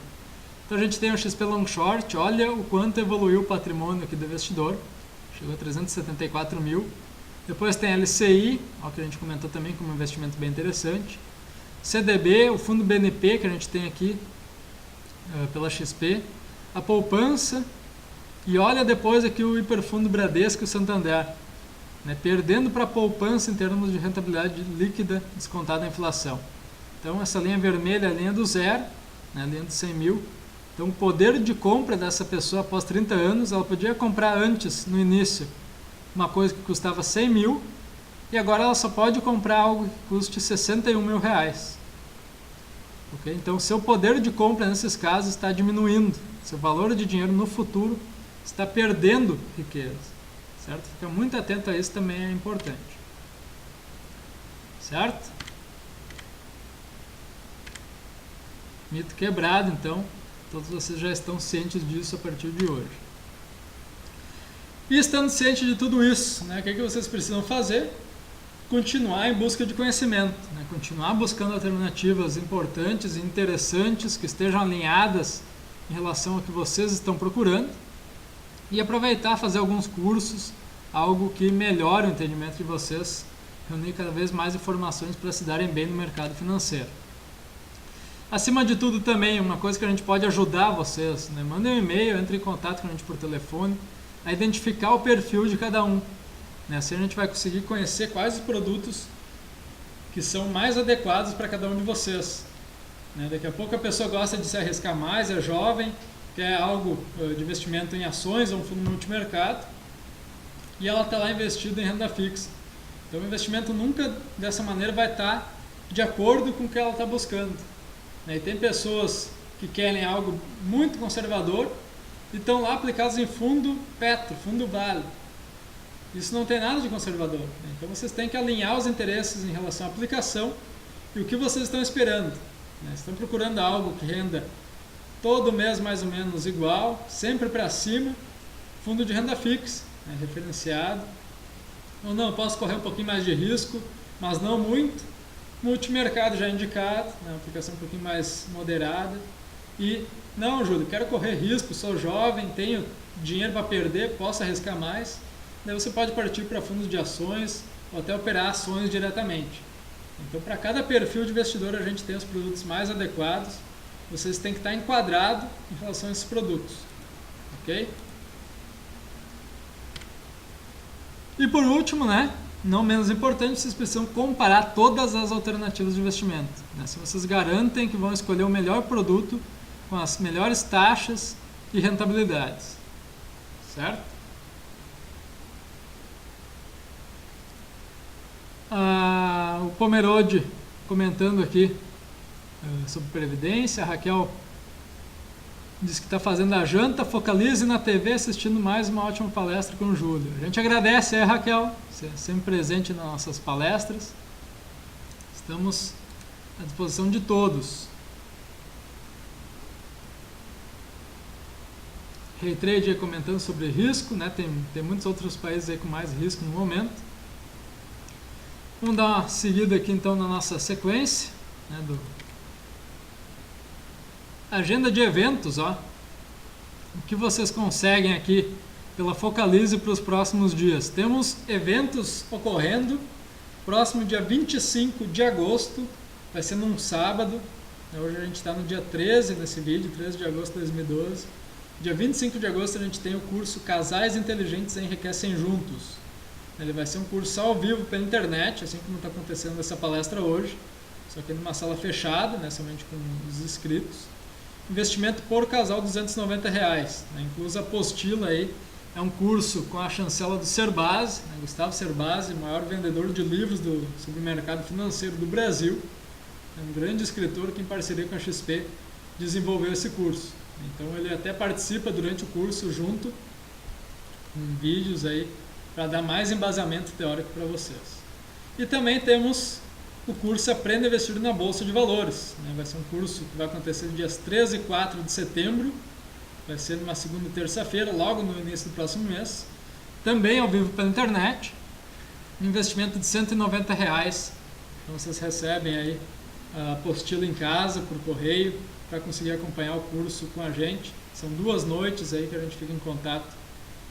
Então a gente tem o XP Long Short, olha o quanto evoluiu o patrimônio aqui do investidor, chegou a 374 mil. Depois tem a LCI, ó, que a gente comentou também como um investimento bem interessante. CDB, o fundo BNP que a gente tem aqui pela XP, a poupança, e olha depois aqui o hiperfundo Bradesco e o Santander, né, perdendo para a poupança em termos de rentabilidade líquida descontada a inflação. Então essa linha vermelha é a linha do zero, né, a linha dos 100 mil. Então o poder de compra dessa pessoa após 30 anos, ela podia comprar antes, no início, uma coisa que custava 100 mil, e agora ela só pode comprar algo que custe 61 mil reais. Okay? Então seu poder de compra nesses casos está diminuindo, seu valor de dinheiro no futuro está perdendo riqueza. Certo? Fica muito atento a isso, também é importante. Certo? Mito quebrado, então, todos vocês já estão cientes disso a partir de hoje. E estando cientes de tudo isso, né, o que vocês precisam fazer? Continuar em busca de conhecimento, né, continuar buscando alternativas importantes e interessantes que estejam alinhadas em relação ao que vocês estão procurando e aproveitar fazer alguns cursos, algo que melhore o entendimento de vocês, reunir cada vez mais informações para se darem bem no mercado financeiro. Acima de tudo também, uma coisa que a gente pode ajudar vocês, né? Mandem um e-mail, entre em contato com a gente por telefone, a identificar o perfil de cada um. Né? Assim a gente vai conseguir conhecer quais os produtos que são mais adequados para cada um de vocês. Né? Daqui a pouco a pessoa gosta de se arriscar mais, é jovem, quer algo de investimento em ações ou um fundo multimercado, e ela está lá investida em renda fixa. Então o investimento nunca dessa maneira vai estar de acordo com o que ela está buscando. E tem pessoas que querem algo muito conservador e estão lá aplicados em fundo Petro, fundo Vale. Isso não tem nada de conservador. Então vocês têm que alinhar os interesses em relação à aplicação e o que vocês estão esperando. Estão procurando algo que renda todo mês mais ou menos igual, sempre para cima, fundo de renda fixa, referenciado. Ou não, posso correr um pouquinho mais de risco, mas não muito. Multimercado já indicado, uma aplicação um pouquinho mais moderada. E, não, Júlio, quero correr risco, sou jovem, tenho dinheiro para perder, posso arriscar mais. Daí você pode partir para fundos de ações ou até operar ações diretamente. Então, para cada perfil de investidor, a gente tem os produtos mais adequados. Vocês têm que estar enquadrados em relação a esses produtos. Ok? E por último, né? Não menos importante, vocês precisam comparar todas as alternativas de investimento. Né? Se vocês garantem que vão escolher o melhor produto com as melhores taxas e rentabilidades. certo? O Pomerode comentando aqui sobre Previdência. A Raquel diz que está fazendo a janta, focalize na TV assistindo mais uma ótima palestra com o Júlio. A gente agradece aí, Raquel, você é sempre presente nas nossas palestras. Estamos à disposição de todos. Raytrade aí comentando sobre risco, né? Tem muitos outros países aí com mais risco no momento. Vamos dar uma seguida aqui então na nossa sequência, né, agenda de eventos, ó. O que vocês conseguem aqui pela Focalize para os próximos dias? Temos eventos ocorrendo. Próximo dia 25 de agosto, vai ser num sábado. Hoje a gente está no dia 13 nesse vídeo, 13 de agosto de 2012. Dia 25 de agosto a gente tem o curso Casais Inteligentes Enriquecem Juntos. Ele vai ser um curso ao vivo pela internet, assim como está acontecendo essa palestra hoje, só que numa sala fechada, né, somente com os inscritos. Investimento por casal R$290, né, inclusa a apostila aí. É um curso com a chancela do Cerbasi, né, Gustavo Cerbasi, maior vendedor de livros sobre o mercado financeiro do Brasil. É um grande escritor que, em parceria com a XP, desenvolveu esse curso. Então ele até participa durante o curso junto com vídeos aí para dar mais embasamento teórico para vocês. E também temos o curso Aprenda a Investir na Bolsa de Valores, né? Vai ser um curso que vai acontecer dias 13 e 4 de setembro, vai ser numa segunda e terça-feira, logo no início do próximo mês, também ao vivo pela internet, um investimento de R$190, então vocês recebem aí a apostila em casa, por correio, para conseguir acompanhar o curso com a gente. São 2 noites aí que a gente fica em contato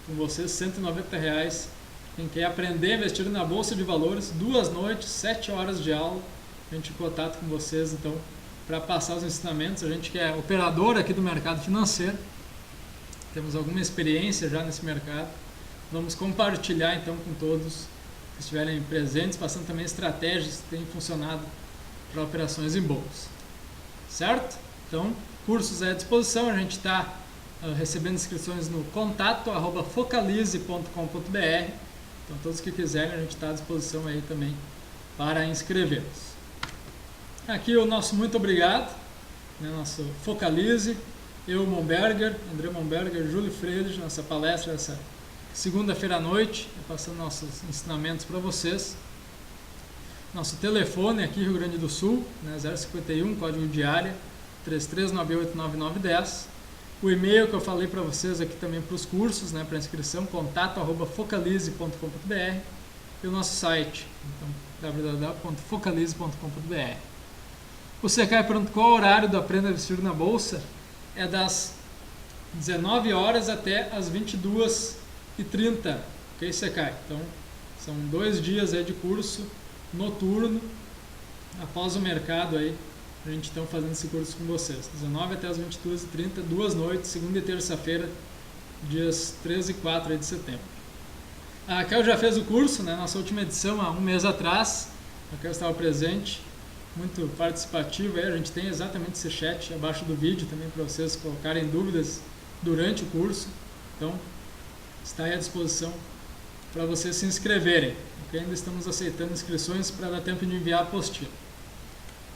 com vocês, R$190. Quem quer aprender a investir na Bolsa de Valores, 2 noites, 7 horas de aula, a gente em contato com vocês, então, para passar os ensinamentos. A gente que é operador aqui do mercado financeiro, temos alguma experiência já nesse mercado, vamos compartilhar então com todos que estiverem presentes, passando também estratégias que têm funcionado para operações em bolsa. Certo? Então, cursos à disposição, a gente está recebendo inscrições no contato@focalize.com.br. Então, todos que quiserem, a gente está à disposição aí também para inscrevê-los. Aqui o nosso muito obrigado, né, nosso Focalize, eu, Momberger, André Momberger, Júlio Freire, nossa palestra essa segunda-feira à noite, passando nossos ensinamentos para vocês. Nosso telefone aqui, Rio Grande do Sul, né, 051, código de área, 33989910. O e-mail que eu falei para vocês aqui também para os cursos, né, para inscrição, contato@focalize.com.br, e o nosso site, então, www.focalize.com.br. O Secai pergunta qual é o horário do Aprenda a Investir na Bolsa. É das 19 horas até as 22h30, ok, Secai? Então, são 2 dias aí de curso noturno, após o mercado aí, a gente está fazendo esse curso com vocês. 19 até as 22h30, 2 noites, segunda e terça-feira, dias 13 e 4 de setembro. A Raquel já fez o curso, né? Nossa última edição, há um mês atrás. A Raquel estava presente, muito participativa. A gente tem exatamente esse chat abaixo do vídeo também para vocês colocarem dúvidas durante o curso. Então, está aí à disposição para vocês se inscreverem. Okay? Ainda estamos aceitando inscrições para dar tempo de enviar a apostila.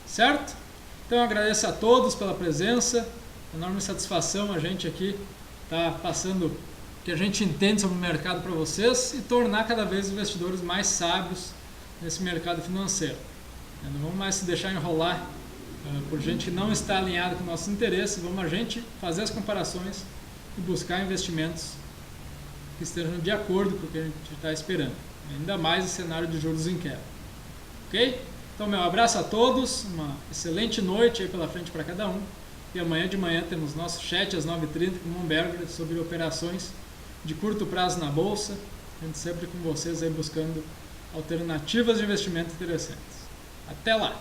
Certo? Então, eu agradeço a todos pela presença. Enorme satisfação a gente aqui tá passando o que a gente entende sobre o mercado para vocês e tornar cada vez os investidores mais sábios nesse mercado financeiro. Não vamos mais se deixar enrolar por gente que não está alinhada com nossos interesses. Vamos a gente fazer as comparações e buscar investimentos que estejam de acordo com o que a gente está esperando. Ainda mais em cenário de juros em queda. Ok? Então, meu abraço a todos, uma excelente noite aí pela frente para cada um. E amanhã de manhã temos nosso chat às 9h30 com o Momberger sobre operações de curto prazo na Bolsa. A gente sempre com vocês aí buscando alternativas de investimento interessantes. Até lá!